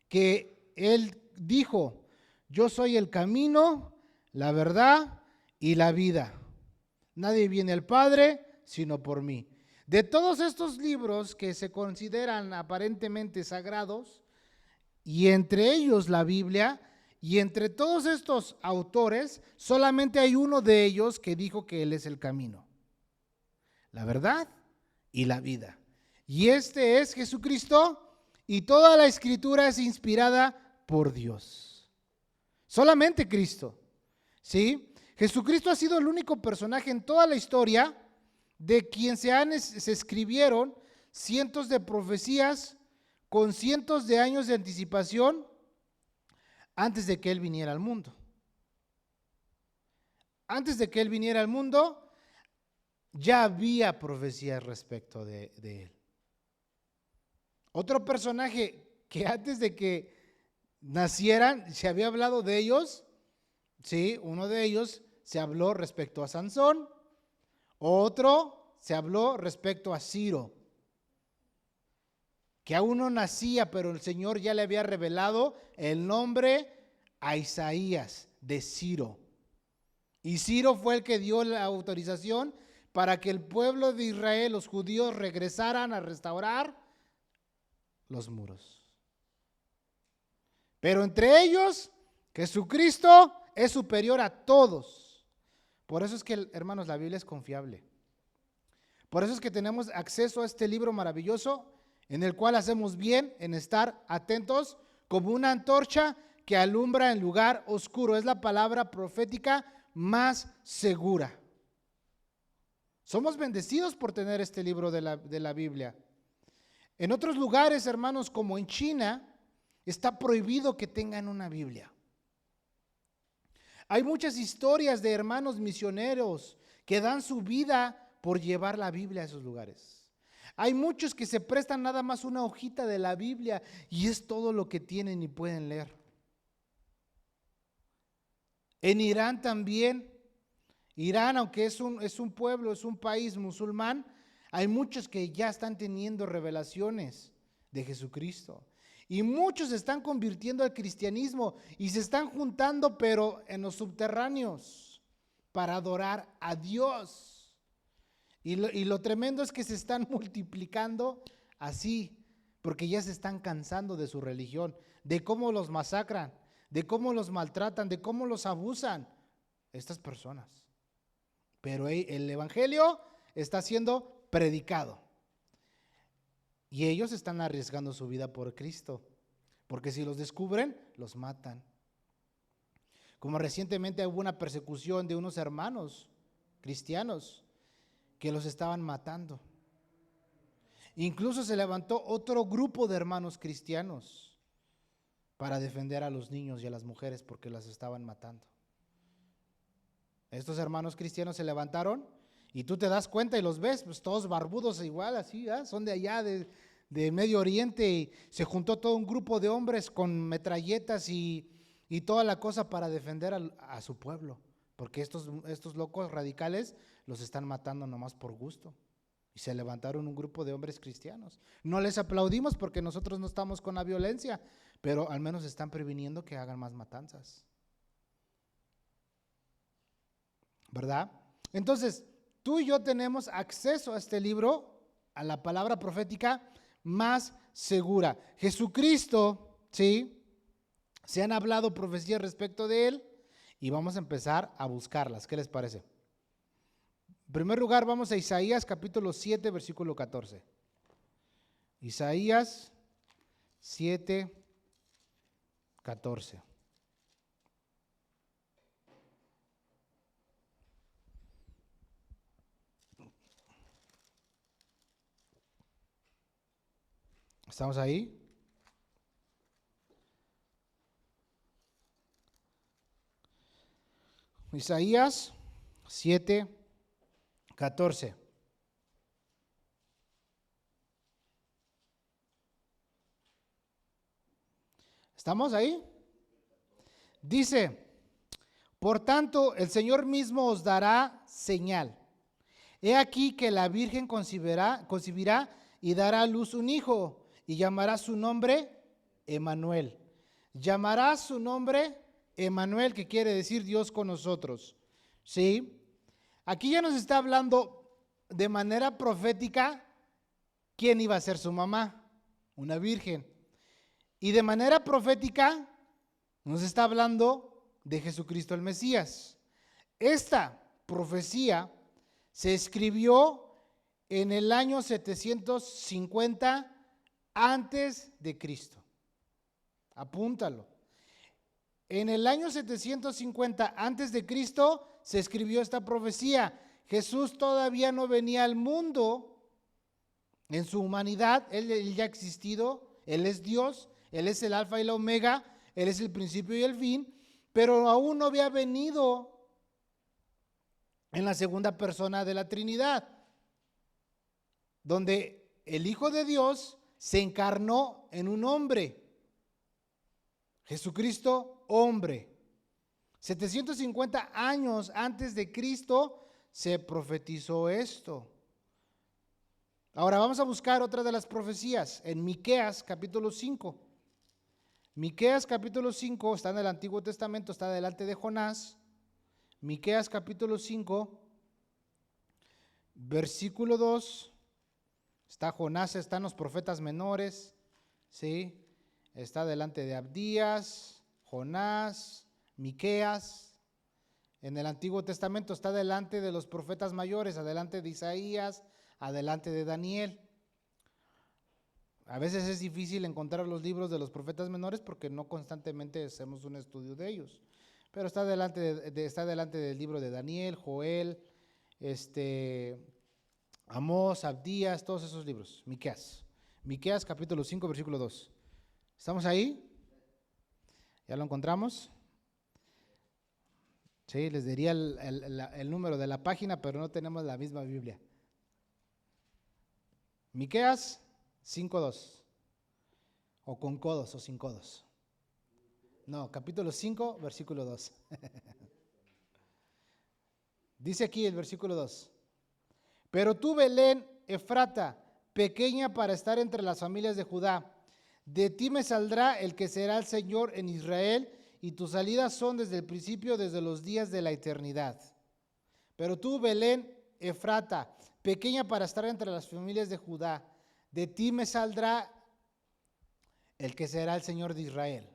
que él dijo: yo soy el camino, la verdad y la vida. Nadie viene al Padre sino por mí. De todos estos libros que se consideran aparentemente sagrados, y entre ellos la Biblia, y entre todos estos autores, solamente hay uno de ellos que dijo que Él es el camino, la verdad y la vida. Y este es Jesucristo, y toda la Escritura es inspirada por Dios. Solamente Cristo, ¿sí? Jesucristo ha sido el único personaje en toda la historia de quien se escribieron cientos de profecías con cientos de años de anticipación antes de que Él viniera al mundo. Antes de que Él viniera al mundo, ya había profecías respecto de Él. Otro personaje que antes de que nacieran se había hablado de ellos, ¿sí? Uno de ellos se habló respecto a Sansón, otro se habló respecto a Ciro, que aún no nacía, pero el Señor ya le había revelado el nombre a Isaías de Ciro. Y Ciro fue el que dio la autorización para que el pueblo de Israel, los judíos, regresaran a restaurar los muros. Pero entre ellos, Jesucristo es superior a todos. Por eso es que, hermanos, la Biblia es confiable. Por eso es que tenemos acceso a este libro maravilloso en el cual hacemos bien en estar atentos como una antorcha que alumbra en lugar oscuro. Es la palabra profética más segura. Somos bendecidos por tener este libro de la Biblia. En otros lugares, hermanos, como en China, está prohibido que tengan una Biblia. Hay muchas historias de hermanos misioneros que dan su vida por llevar la Biblia a esos lugares. Hay muchos que se prestan nada más una hojita de la Biblia y es todo lo que tienen y pueden leer. En Irán también. Irán, aunque es un pueblo, es un país musulmán, hay muchos que ya están teniendo revelaciones de Jesucristo. Y muchos se están convirtiendo al cristianismo y se están juntando, pero en los subterráneos, para adorar a Dios. Y lo tremendo es que se están multiplicando así, porque ya se están cansando de su religión, de cómo los masacran, de cómo los maltratan, de cómo los abusan estas personas. Pero el evangelio está siendo predicado. Y ellos están arriesgando su vida por Cristo, porque si los descubren, los matan. Como recientemente hubo una persecución de unos hermanos cristianos que los estaban matando. Incluso se levantó otro grupo de hermanos cristianos para defender a los niños y a las mujeres porque las estaban matando. Estos hermanos cristianos se levantaron y tú te das cuenta y los ves, pues todos barbudos igual, así, son de allá, de Medio Oriente, y se juntó todo un grupo de hombres con metralletas y toda la cosa para defender a su pueblo, porque estos locos radicales los están matando nomás por gusto. Y se levantaron un grupo de hombres cristianos. No les aplaudimos porque nosotros no estamos con la violencia, pero al menos están previniendo que hagan más matanzas. ¿Verdad? Entonces, tú y yo tenemos acceso a este libro, a la palabra profética más segura. Jesucristo, ¿sí? Se han hablado profecías respecto de él y vamos a empezar a buscarlas. ¿Qué les parece? En primer lugar, vamos a Isaías capítulo 7, versículo 14. Isaías 7, 14. ¿Estamos ahí? Isaías 7, 14. ¿Estamos ahí? Dice, por tanto, el Señor mismo os dará señal. He aquí que la Virgen concebirá y dará a luz un hijo, y llamará su nombre Emmanuel. Llamará su nombre Emmanuel, que quiere decir Dios con nosotros. ¿Sí? Aquí ya nos está hablando de manera profética quién iba a ser su mamá, una virgen. Y de manera profética nos está hablando de Jesucristo el Mesías. Esta profecía se escribió en el año 750 antes de Cristo. Apúntalo. En el año 750 antes de Cristo se escribió esta profecía. Jesús todavía no venía al mundo en su humanidad, él ya ha existido, Él es Dios, Él es el alfa y la omega, Él es el principio y el fin, pero aún no había venido en la segunda persona de la Trinidad, donde el Hijo de Dios se encarnó en un hombre, Jesucristo hombre. 750 años antes de Cristo se profetizó esto. Ahora vamos a buscar otra de las profecías en Miqueas capítulo 5. Miqueas capítulo 5 está en el Antiguo Testamento, está delante de Jonás. Miqueas capítulo 5, versículo 2. Está Jonás, están los profetas menores, ¿sí? Está delante de Abdías, Jonás, Miqueas. En el Antiguo Testamento está delante de los profetas mayores, adelante de Isaías, adelante de Daniel. A veces es difícil encontrar los libros de los profetas menores porque no constantemente hacemos un estudio de ellos. Pero está delante del libro de Daniel, Joel, Amós, Abdías, todos esos libros. Miqueas capítulo 5, versículo 2. ¿Estamos ahí? ¿Ya lo encontramos? Sí, les diría el número de la página, pero no tenemos la misma Biblia. Miqueas 5:2. O con codos o sin codos. No, capítulo 5, versículo 2. Dice aquí el versículo 2. Pero tú, Belén, Efrata, pequeña para estar entre las familias de Judá, de ti me saldrá el que será el Señor en Israel, y tus salidas son desde el principio, desde los días de la eternidad. Pero tú, Belén, Efrata, pequeña para estar entre las familias de Judá, de ti me saldrá el que será el Señor de Israel.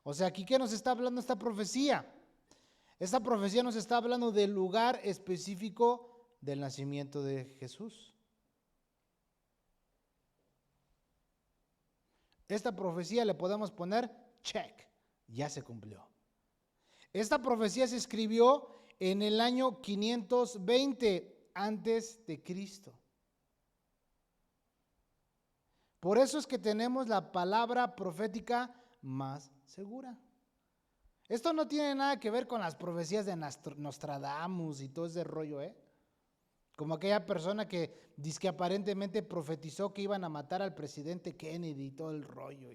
O sea, aquí, ¿qué nos está hablando esta profecía? Esta profecía nos está hablando del lugar específico del nacimiento de Jesús. Esta profecía le podemos poner check, ya se cumplió. Esta profecía se escribió en el año 520 antes de Cristo. Por eso es que tenemos la palabra profética más segura. Esto no tiene nada que ver con las profecías de Nostradamus y todo ese rollo, Como aquella persona que dice que aparentemente profetizó que iban a matar al presidente Kennedy y todo el rollo.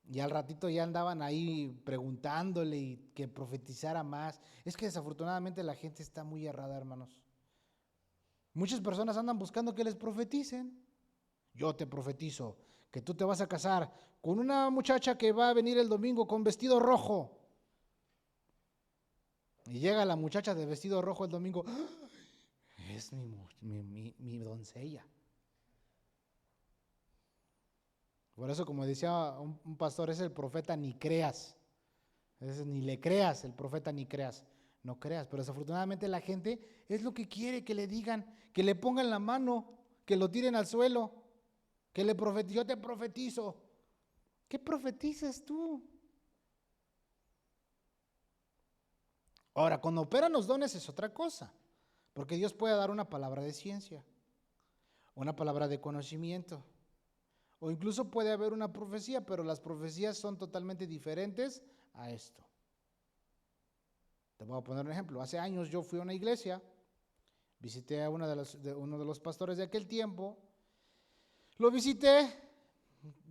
Y al ratito ya andaban ahí preguntándole y que profetizara más. Es que desafortunadamente la gente está muy errada, hermanos. Muchas personas andan buscando que les profeticen. Yo te profetizo que tú te vas a casar con una muchacha que va a venir el domingo con vestido rojo. Y llega la muchacha de vestido rojo el domingo. ¡Ah! Es mi doncella. Por eso, como decía un pastor, es el profeta ni creas. Ni le creas, el profeta ni creas. No creas, pero desafortunadamente la gente es lo que quiere que le digan, que le pongan la mano, que lo tiren al suelo, que le profetizo. Yo te profetizo. ¿Qué profetizas tú? Ahora, cuando operan los dones es otra cosa, porque Dios puede dar una palabra de ciencia, una palabra de conocimiento, o incluso puede haber una profecía, pero las profecías son totalmente diferentes a esto. Te voy a poner un ejemplo. Hace años yo fui a una iglesia, visité a uno de los pastores de aquel tiempo, lo visité,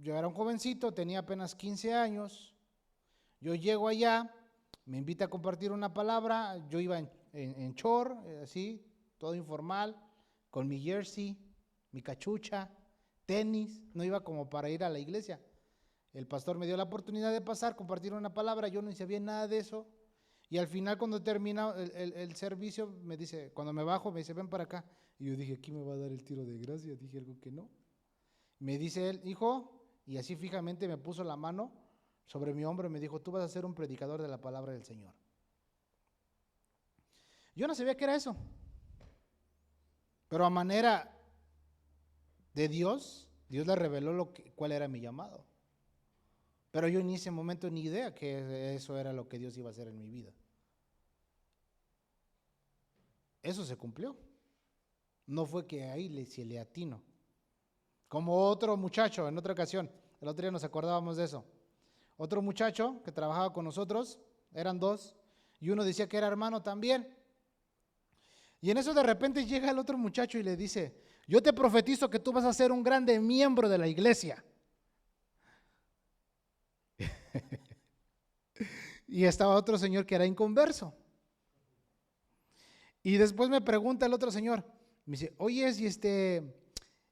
yo era un jovencito, tenía apenas 15 años, yo llego allá, me invita a compartir una palabra, yo iba en short, así, todo informal, con mi jersey, mi cachucha, tenis, no iba como para ir a la iglesia. El pastor me dio la oportunidad de pasar, compartir una palabra, yo no sabía nada de eso. Y al final, cuando termina el servicio, me dice, cuando me bajo, me dice, ven para acá. Y yo dije, aquí me va a dar el tiro de gracia. Dije algo que no. Me dice él, hijo, y así fijamente me puso la mano sobre mi hombro y me dijo, tú vas a ser un predicador de la palabra del Señor. Yo no sabía qué era eso. Pero a manera de Dios, Dios le reveló cuál era mi llamado. Pero yo en ese momento ni idea que eso era lo que Dios iba a hacer en mi vida. Eso se cumplió. No fue que ahí se le atino. Como otro muchacho en otra ocasión, el otro día nos acordábamos de eso. Otro muchacho que trabajaba con nosotros, eran dos, y uno decía que era hermano también. Y en eso de repente llega el otro muchacho y le dice, yo te profetizo que tú vas a ser un grande miembro de la iglesia. Y estaba otro señor que era inconverso. Y después me pregunta el otro señor, me dice, oye,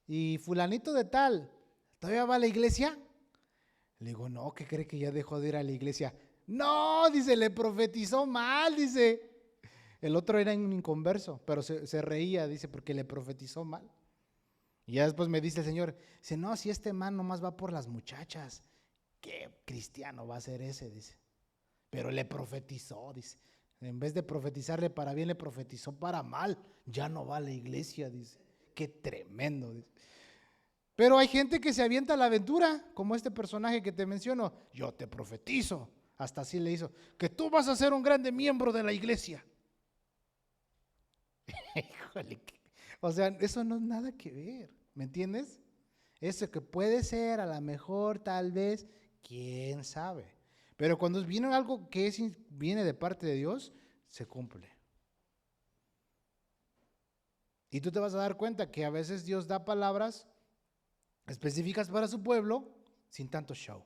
y fulanito de tal, ¿todavía va a la iglesia? Le digo, no, ¿qué cree que ya dejó de ir a la iglesia? No, dice, le profetizó mal, dice. El otro era un inconverso, pero se reía, dice, porque le profetizó mal. Y ya después me dice el señor, dice, no, si este man nomás va por las muchachas, ¿qué cristiano va a ser ese? Dice, pero le profetizó, dice. En vez de profetizarle para bien, le profetizó para mal. Ya no va a la iglesia, dice. Qué tremendo, dice. Pero hay gente que se avienta a la aventura, como este personaje que te menciono. Yo te profetizo, hasta así le hizo, que tú vas a ser un grande miembro de la iglesia. Híjole, o sea, eso no es nada que ver, ¿me entiendes? Eso que puede ser, a lo mejor, tal vez, quién sabe. Pero cuando viene algo que viene de parte de Dios, se cumple. Y tú te vas a dar cuenta que a veces Dios da palabras específicas para su pueblo sin tanto show.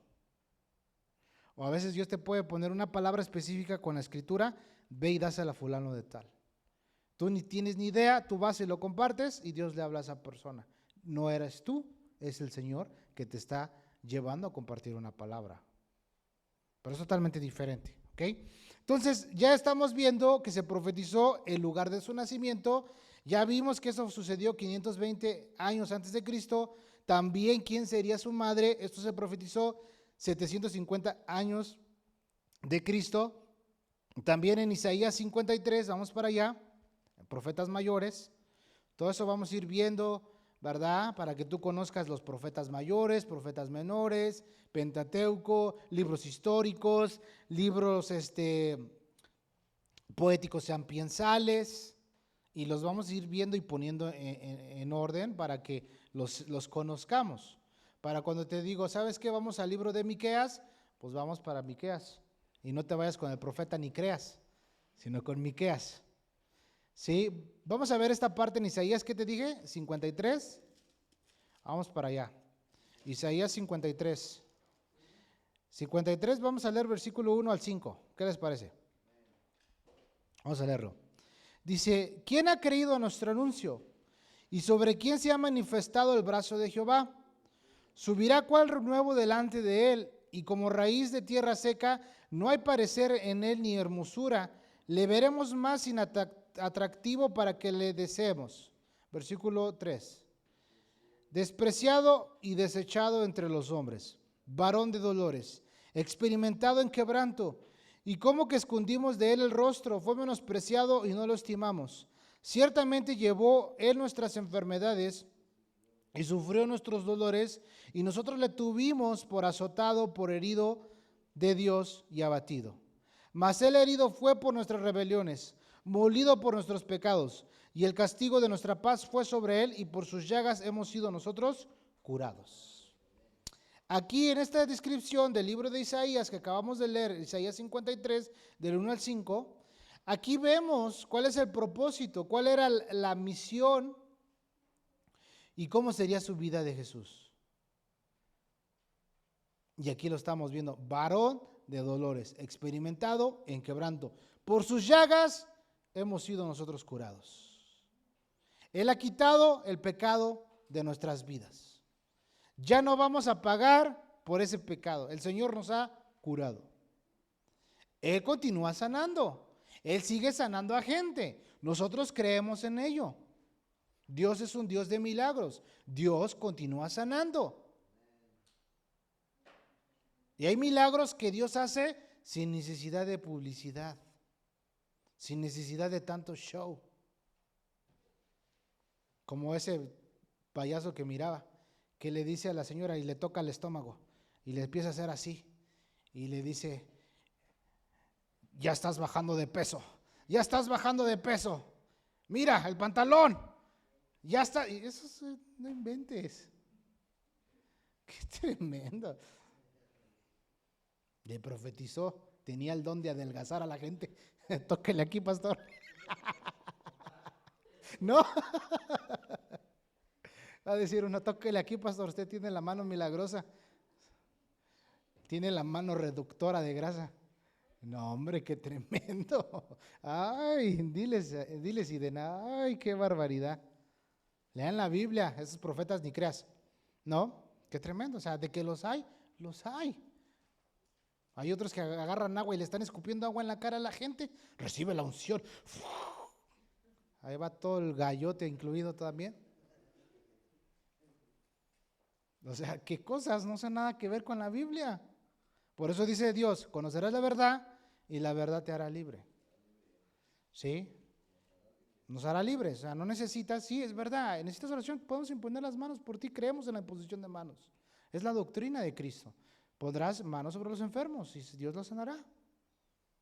O a veces Dios te puede poner una palabra específica con la escritura, ve y dásela a fulano de tal. Tú ni tienes ni idea, tú vas y lo compartes y Dios le habla a esa persona. No eres tú, es el Señor que te está llevando a compartir una palabra. Pero es totalmente diferente, ¿ok? Entonces ya estamos viendo que se profetizó el lugar de su nacimiento. Ya vimos que eso sucedió 520 años antes de Cristo. También quién sería su madre. Esto se profetizó 750 años de Cristo. También en Isaías 53, vamos para allá, profetas mayores. Todo eso vamos a ir viendo, ¿verdad? Para que tú conozcas los profetas mayores, profetas menores, Pentateuco, libros históricos, libros poéticos ambientales, y los vamos a ir viendo y poniendo en orden para que los conozcamos. Para cuando te digo, ¿sabes qué? Vamos al libro de Miqueas, pues vamos para Miqueas. Y no te vayas con el profeta ni creas, sino con Miqueas. ¿Sí? Vamos a ver esta parte en Isaías, ¿qué te dije? 53. Vamos para allá. Isaías 53. 53, vamos a leer versículo 1 al 5. ¿Qué les parece? Vamos a leerlo. Dice, ¿quién ha creído a nuestro anuncio? ¿Y sobre quién se ha manifestado el brazo de Jehová? Subirá cual renuevo delante de él, y como raíz de tierra seca, no hay parecer en él ni hermosura. Le veremos más atractivo para que le deseemos. Versículo 3. Despreciado y desechado entre los hombres, varón de dolores, experimentado en quebranto, y como que escondimos de él el rostro, fue menospreciado y no lo estimamos. Ciertamente llevó él nuestras enfermedades y sufrió nuestros dolores, y nosotros le tuvimos por azotado, por herido de Dios y abatido. Mas él herido fue por nuestras rebeliones, molido por nuestros pecados, y el castigo de nuestra paz fue sobre él, y por sus llagas hemos sido nosotros curados. Aquí en esta descripción del libro de Isaías que acabamos de leer, Isaías 53, del 1 al 5, aquí vemos cuál es el propósito, cuál era la misión y cómo sería su vida de Jesús. Y aquí lo estamos viendo, varón de dolores, experimentado en quebranto. Por sus llagas hemos sido nosotros curados. Él ha quitado el pecado de nuestras vidas. Ya no vamos a pagar por ese pecado. El Señor nos ha curado. Él continúa sanando. Él sigue sanando a gente. Nosotros creemos en ello. Dios es un Dios de milagros. Dios continúa sanando. Y hay milagros que Dios hace sin necesidad de publicidad, sin necesidad de tanto show. Como ese payaso que miraba, que le dice a la señora y le toca el estómago y le empieza a hacer así y le dice, ya estás bajando de peso, ya estás bajando de peso, mira el pantalón, ya está. Y eso no inventes, qué tremendo. Le profetizó, tenía el don de adelgazar a la gente. Tóquele aquí, pastor. No. Va a decir uno, tóquele aquí, pastor, usted tiene la mano milagrosa. Tiene la mano reductora de grasa. No, hombre, qué tremendo. Ay, diles y de nada. Ay, qué barbaridad. Lean la Biblia, esos profetas ni creas. No, qué tremendo. O sea, de que los hay, los hay. Hay otros que agarran agua y le están escupiendo agua en la cara a la gente. Recibe la unción. Ahí va todo el gallote incluido también. O sea, qué cosas no son nada que ver con la Biblia. Por eso dice Dios, conocerás la verdad y la verdad te hará libre. ¿Sí? Nos hará libres. O sea, no necesitas, sí, es verdad, necesitas oración, podemos imponer las manos por ti, creemos en la imposición de manos. Es la doctrina de Cristo. Pondrás manos sobre los enfermos y Dios los sanará.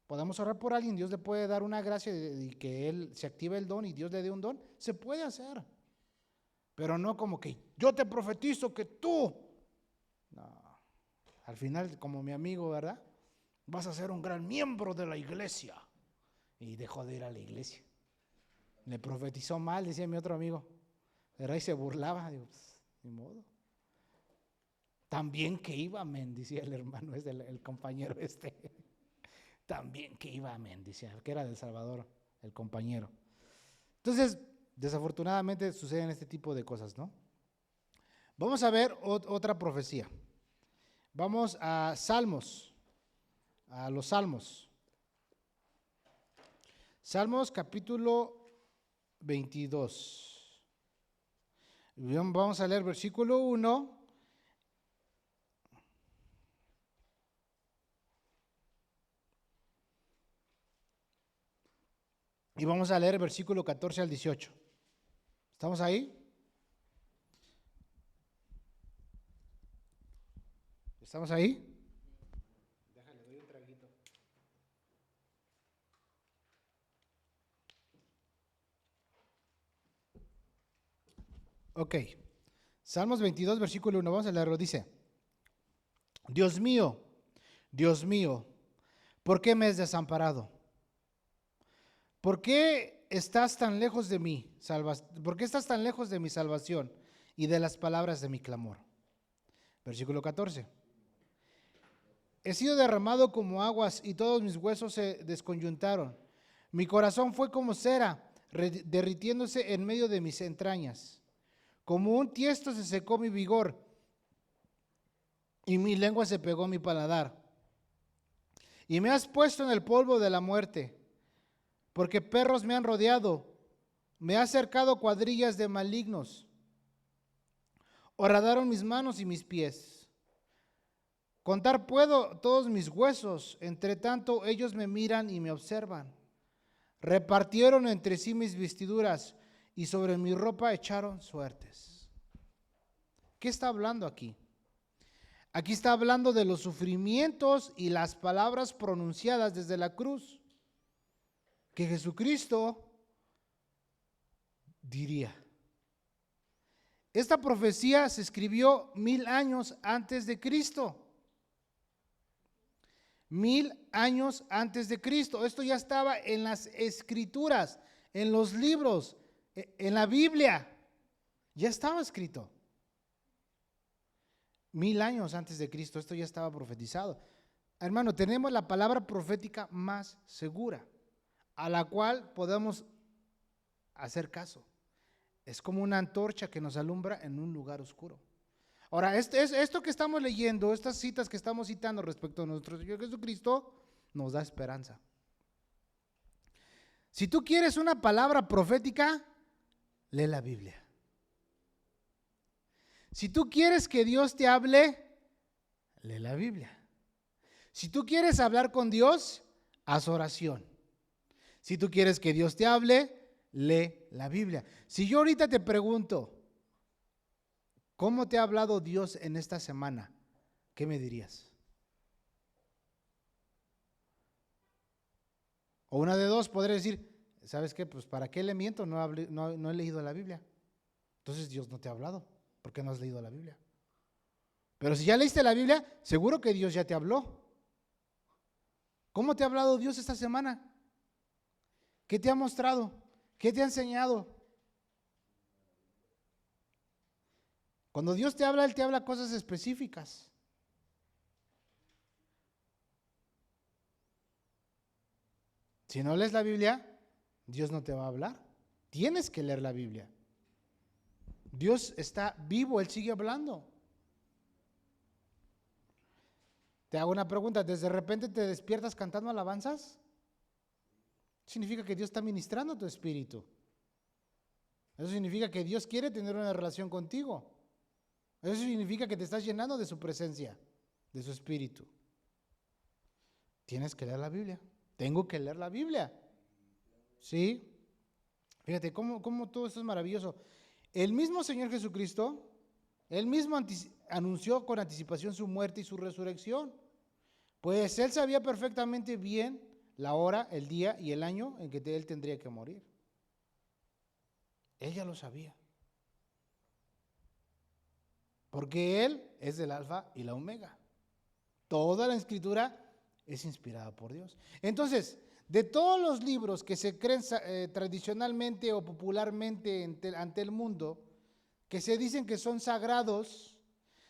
Podemos orar por alguien, Dios le puede dar una gracia y que él se active el don y Dios le dé un don. Se puede hacer. Pero no como que yo te profetizo que tú. No. Al final, como mi amigo, ¿verdad? Vas a ser un gran miembro de la iglesia. Y dejó de ir a la iglesia. Le profetizó mal, decía mi otro amigo. ¿Verdad? Y se burlaba. Digo, pues, ni modo. También que iba, amén, decía el hermano, es el compañero este. También que iba, amén, decía, que era del Salvador, el compañero. Entonces, desafortunadamente suceden este tipo de cosas, ¿no? Vamos a ver otra profecía. Vamos a Salmos, a los Salmos. Salmos capítulo 22. Vamos a leer versículo 1. Y vamos a leer el versículo 14 al 18. ¿Estamos ahí? ¿Estamos ahí? Déjale, doy un traguito. Ok. Salmos 22, versículo 1, vamos a leerlo. Dice, Dios mío, ¿por qué me has desamparado? ¿Por qué estás tan lejos de mí? ¿Por qué estás tan lejos de mi salvación y de las palabras de mi clamor? Versículo 14. He sido derramado como aguas y todos mis huesos se desconyuntaron. Mi corazón fue como cera, derritiéndose en medio de mis entrañas. Como un tiesto se secó mi vigor y mi lengua se pegó a mi paladar. Y me has puesto en el polvo de la muerte, porque perros me han rodeado, me has cercado cuadrillas de malignos. Horadaron mis manos y mis pies. Contar puedo todos mis huesos, entre tanto ellos me miran y me observan. Repartieron entre sí mis vestiduras y sobre mi ropa echaron suertes. ¿Qué está hablando aquí? Aquí está hablando de los sufrimientos y las palabras pronunciadas desde la cruz, que Jesucristo diría. Esta profecía se escribió 1000 años antes de Cristo. 1000 años antes de Cristo. Esto ya estaba en las escrituras, en los libros, en la Biblia. Ya estaba escrito. 1000 años antes de Cristo, esto ya estaba profetizado. Hermano, tenemos la palabra profética más segura, a la cual podemos hacer caso. Es como una antorcha que nos alumbra en un lugar oscuro. Ahora, esto que estamos leyendo, estas citas que estamos citando respecto a nuestro Señor Jesucristo, nos da esperanza. Si tú quieres una palabra profética, lee la Biblia. Si tú quieres que Dios te hable, lee la Biblia. Si tú quieres hablar con Dios, haz oración. Si tú quieres que Dios te hable, lee la Biblia. Si yo ahorita te pregunto, ¿cómo te ha hablado Dios en esta semana? ¿Qué me dirías? O una de dos, podré decir, ¿sabes qué? Pues ¿para qué le miento? No he leído la Biblia. Entonces Dios no te ha hablado, porque no has leído la Biblia. Pero si ya leíste la Biblia, seguro que Dios ya te habló. ¿Cómo te ha hablado Dios esta semana? ¿Qué te ha mostrado? ¿Qué te ha enseñado? Cuando Dios te habla, Él te habla cosas específicas. Si no lees la Biblia, Dios no te va a hablar. Tienes que leer la Biblia. Dios está vivo, Él sigue hablando. Te hago una pregunta, ¿desde repente te despiertas cantando alabanzas? Significa que Dios está ministrando tu espíritu. Eso significa que Dios quiere tener una relación contigo. Eso significa que te estás llenando de su presencia, de su espíritu. Tienes que leer la Biblia. Tengo que leer la Biblia. ¿Sí? Fíjate cómo todo esto es maravilloso. El mismo Señor Jesucristo, Él mismo anunció con anticipación su muerte y su resurrección. Pues Él sabía perfectamente bien la hora, el día y el año en que Él tendría que morir. Él ya lo sabía. Porque Él es el alfa y la omega. Toda la escritura es inspirada por Dios. Entonces, de todos los libros que se creen tradicionalmente o popularmente ante el mundo, que se dicen que son sagrados,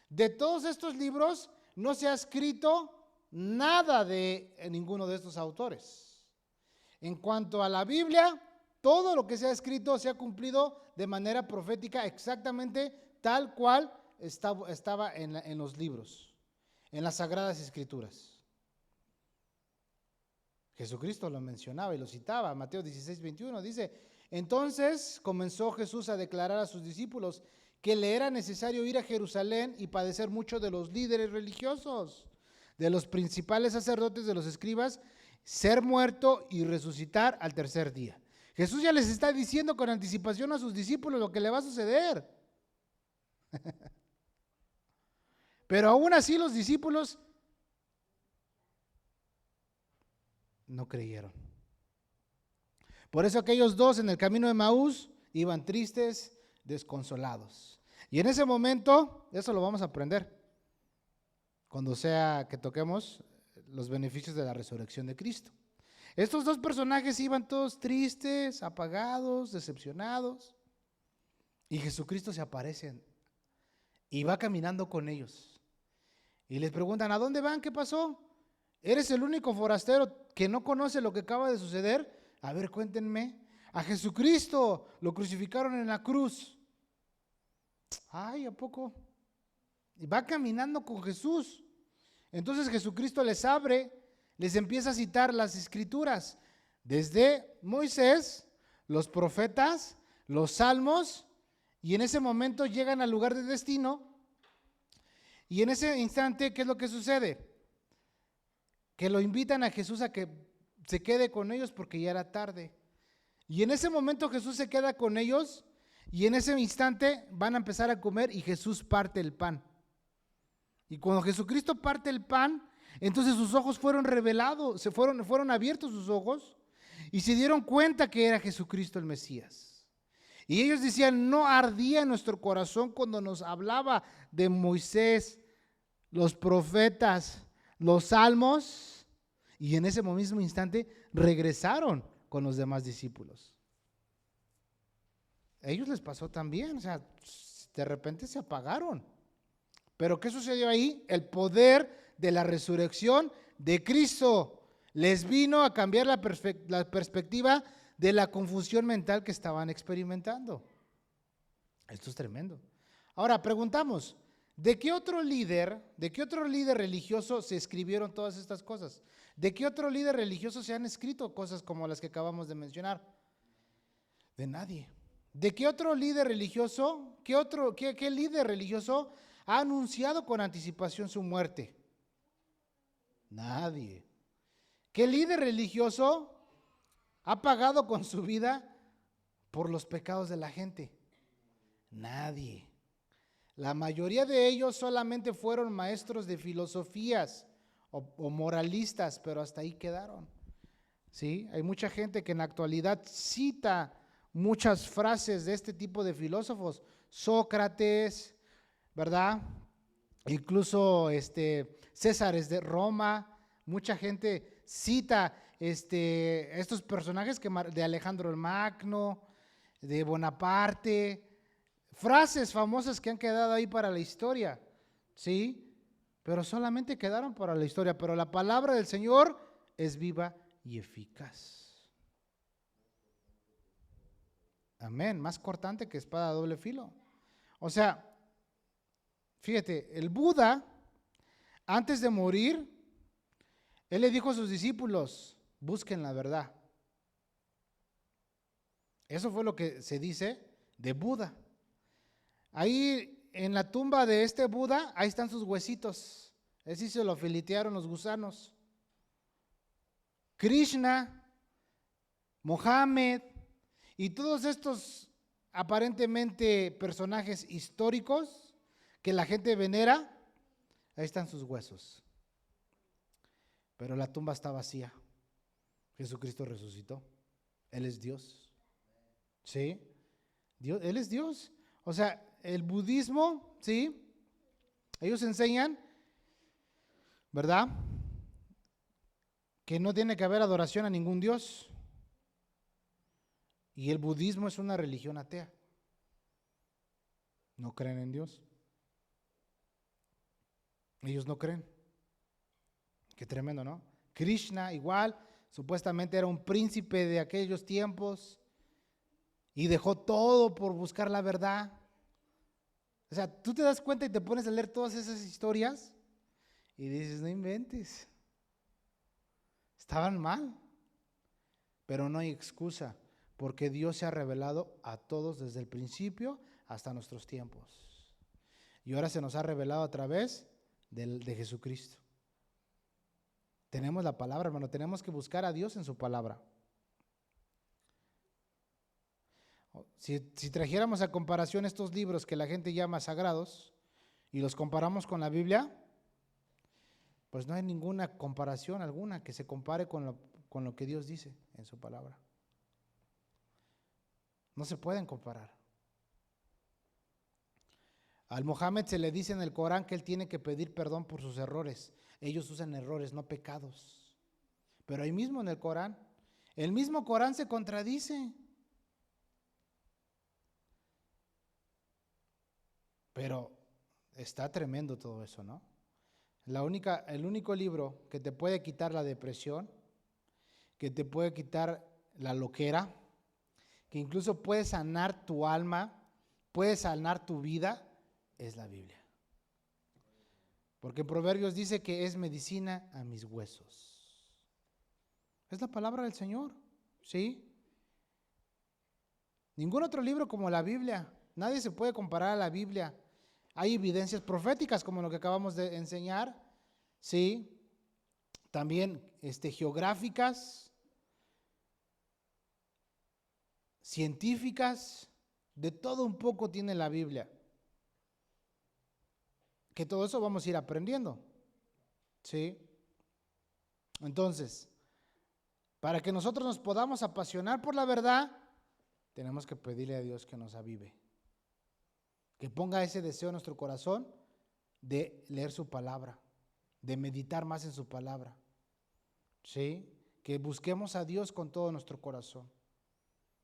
de todos estos libros no se ha escrito nada de ninguno de estos autores. En cuanto a la Biblia, todo lo que se ha escrito se ha cumplido de manera profética exactamente tal cual estaba en los libros, en las Sagradas Escrituras. Jesucristo lo mencionaba y lo citaba. Mateo 16, 21 dice, entonces comenzó Jesús a declarar a sus discípulos que le era necesario ir a Jerusalén y padecer mucho de los líderes religiosos, de los principales sacerdotes, de los escribas, ser muerto y resucitar al tercer día. Jesús ya les está diciendo con anticipación a sus discípulos lo que le va a suceder. Pero aún así los discípulos no creyeron. Por eso aquellos dos en el camino de Emaús iban tristes, desconsolados. Y en ese momento, eso lo vamos a aprender cuando sea que toquemos los beneficios de la resurrección de Cristo. Estos dos personajes iban todos tristes, apagados, decepcionados, y Jesucristo se aparece y va caminando con ellos. Y les preguntan, ¿a dónde van? ¿Qué pasó? ¿Eres el único forastero que no conoce lo que acaba de suceder? A ver, cuéntenme. A Jesucristo lo crucificaron en la cruz. Ay, ¿a poco? Y va caminando con Jesús. Entonces Jesucristo les abre, les empieza a citar las escrituras, desde Moisés, los profetas, los salmos, y en ese momento llegan al lugar de destino. Y en ese instante, ¿qué es lo que sucede? Que lo invitan a Jesús a que se quede con ellos porque ya era tarde. Y en ese momento Jesús se queda con ellos y en ese instante van a empezar a comer y Jesús parte el pan. Y cuando Jesucristo parte el pan, entonces sus ojos fueron revelados, fueron abiertos sus ojos y se dieron cuenta que era Jesucristo el Mesías. Y ellos decían, no ardía en nuestro corazón cuando nos hablaba de Moisés, los profetas, los salmos. Y en ese mismo instante regresaron con los demás discípulos. A ellos les pasó también, o sea, de repente se apagaron. Pero ¿qué sucedió ahí? El poder de la resurrección de Cristo les vino a cambiar la perspectiva de la confusión mental que estaban experimentando. Esto es tremendo. Ahora preguntamos, ¿de qué otro líder religioso se escribieron todas estas cosas? ¿De qué otro líder religioso se han escrito cosas como las que acabamos de mencionar? De nadie. ¿De qué otro líder religioso, qué líder religioso ha anunciado con anticipación su muerte? Nadie. ¿Qué líder religioso ha pagado con su vida por los pecados de la gente? Nadie. La mayoría de ellos solamente fueron maestros de filosofías o moralistas, pero hasta ahí quedaron. ¿Sí? Hay mucha gente que en la actualidad cita muchas frases de este tipo de filósofos. Sócrates, ¿verdad? Incluso Césares de Roma. Mucha gente cita estos personajes de Alejandro el Magno, de Bonaparte, frases famosas que han quedado ahí para la historia, ¿sí? Pero solamente quedaron para la historia, pero la palabra del Señor es viva y eficaz. Amén, más cortante que espada de doble filo. O sea, fíjate, el Buda, antes de morir, él le dijo a sus discípulos, busquen la verdad. Eso fue lo que se dice de Buda. Ahí en la tumba de este Buda, ahí están sus huesitos. Así se lo filetearon los gusanos. Krishna, Mohammed y todos estos aparentemente personajes históricos que la gente venera, ahí están sus huesos. Pero la tumba está vacía. Jesucristo resucitó. Él es Dios. ¿Sí? Dios, Él es Dios. O sea, el budismo, ¿sí? Ellos enseñan, ¿verdad? Que no tiene que haber adoración a ningún Dios. Y el budismo es una religión atea. No creen en Dios. Ellos no creen. Qué tremendo, ¿no? Krishna igual, supuestamente era un príncipe de aquellos tiempos y dejó todo por buscar la verdad. O sea, tú te das cuenta y te pones a leer todas esas historias y dices, no inventes. Estaban mal, pero no hay excusa, porque Dios se ha revelado a todos desde el principio hasta nuestros tiempos. Y ahora se nos ha revelado a través de Jesucristo. Tenemos la palabra, hermano, tenemos que buscar a Dios en su palabra. Si trajéramos a comparación estos libros que la gente llama sagrados y los comparamos con la Biblia, pues no hay ninguna comparación alguna que se compare con lo que Dios dice en su palabra. No se pueden comparar. Al Mohammed se le dice en el Corán que él tiene que pedir perdón por sus errores. Ellos usan errores, no pecados. Pero ahí mismo en el Corán, el mismo Corán se contradice. Pero está tremendo todo eso, ¿no? El único libro que te puede quitar la depresión, que te puede quitar la loquera, que incluso puede sanar tu alma, puede sanar tu vida, es la Biblia. Porque en Proverbios dice que es medicina a mis huesos. Es la palabra del Señor, ¿sí? Ningún otro libro como la Biblia. Nadie se puede comparar a la Biblia. Hay evidencias proféticas como lo que acabamos de enseñar, ¿sí? También geográficas, científicas, de todo un poco tiene la Biblia. Que todo eso vamos a ir aprendiendo, ¿sí? Entonces, para que nosotros nos podamos apasionar por la verdad, tenemos que pedirle a Dios que nos avive, que ponga ese deseo en nuestro corazón de leer su palabra, de meditar más en su palabra, ¿sí? Que busquemos a Dios con todo nuestro corazón,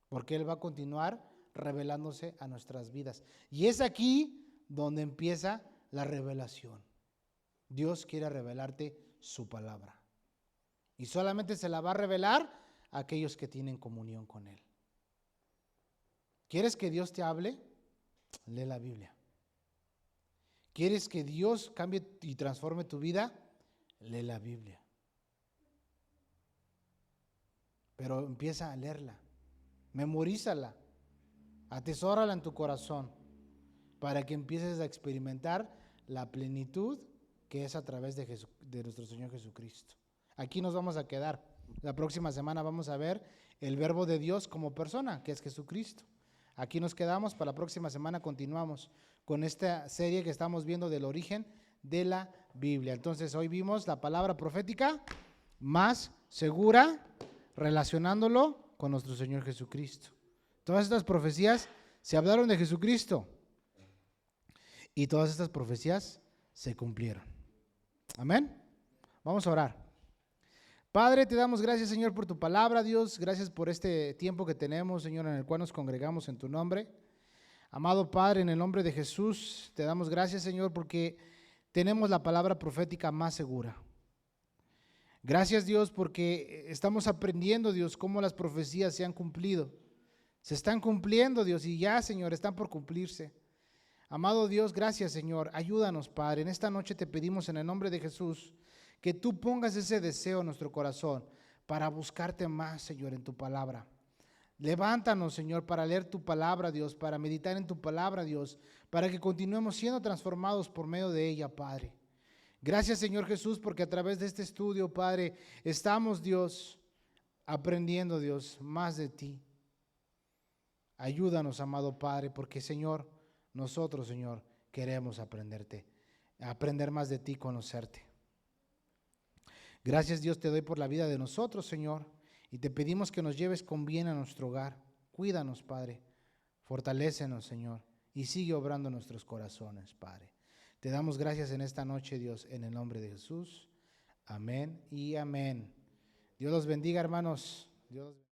porque Él va a continuar revelándose a nuestras vidas. Y es aquí donde empieza la revelación. Dios quiere revelarte su palabra. Y solamente se la va a revelar a aquellos que tienen comunión con Él. ¿Quieres que Dios te hable? Lee la Biblia. ¿Quieres que Dios cambie y transforme tu vida? Lee la Biblia. Pero empieza a leerla. Memorízala. Atesórala en tu corazón para que empieces a experimentar la plenitud que es a través de nuestro Señor Jesucristo. Aquí nos vamos a quedar. La próxima semana vamos a ver el verbo de Dios como persona, que es Jesucristo. Aquí nos quedamos, para la próxima semana continuamos con esta serie que estamos viendo del origen de la Biblia. Entonces hoy vimos la palabra profética más segura, relacionándolo con nuestro Señor Jesucristo. Todas estas profecías se hablaron de Jesucristo y todas estas profecías se cumplieron. Amén. Vamos a orar. Padre, te damos gracias, Señor, por tu palabra, Dios. Gracias por este tiempo que tenemos, Señor, en el cual nos congregamos en tu nombre. Amado Padre, en el nombre de Jesús, te damos gracias, Señor, porque tenemos la palabra profética más segura. Gracias, Dios, porque estamos aprendiendo, Dios, cómo las profecías se han cumplido. Se están cumpliendo, Dios, y ya, Señor, están por cumplirse. Amado Dios, gracias, Señor. Ayúdanos, Padre. En esta noche te pedimos en el nombre de Jesús que tú pongas ese deseo en nuestro corazón para buscarte más, Señor, en tu palabra. Levántanos, Señor, para leer tu palabra, Dios, para meditar en tu palabra, Dios, para que continuemos siendo transformados por medio de ella, Padre. Gracias, Señor Jesús, porque a través de este estudio, Padre, estamos, Dios, aprendiendo, Dios, más de ti. Ayúdanos, amado Padre, porque, Señor, nosotros, Señor, queremos aprender más de ti, conocerte. Gracias, Dios, te doy por la vida de nosotros, Señor, y te pedimos que nos lleves con bien a nuestro hogar. Cuídanos, Padre, fortalécenos, Señor, y sigue obrando en nuestros corazones, Padre. Te damos gracias en esta noche, Dios, en el nombre de Jesús. Amén y amén. Dios los bendiga, hermanos. Dios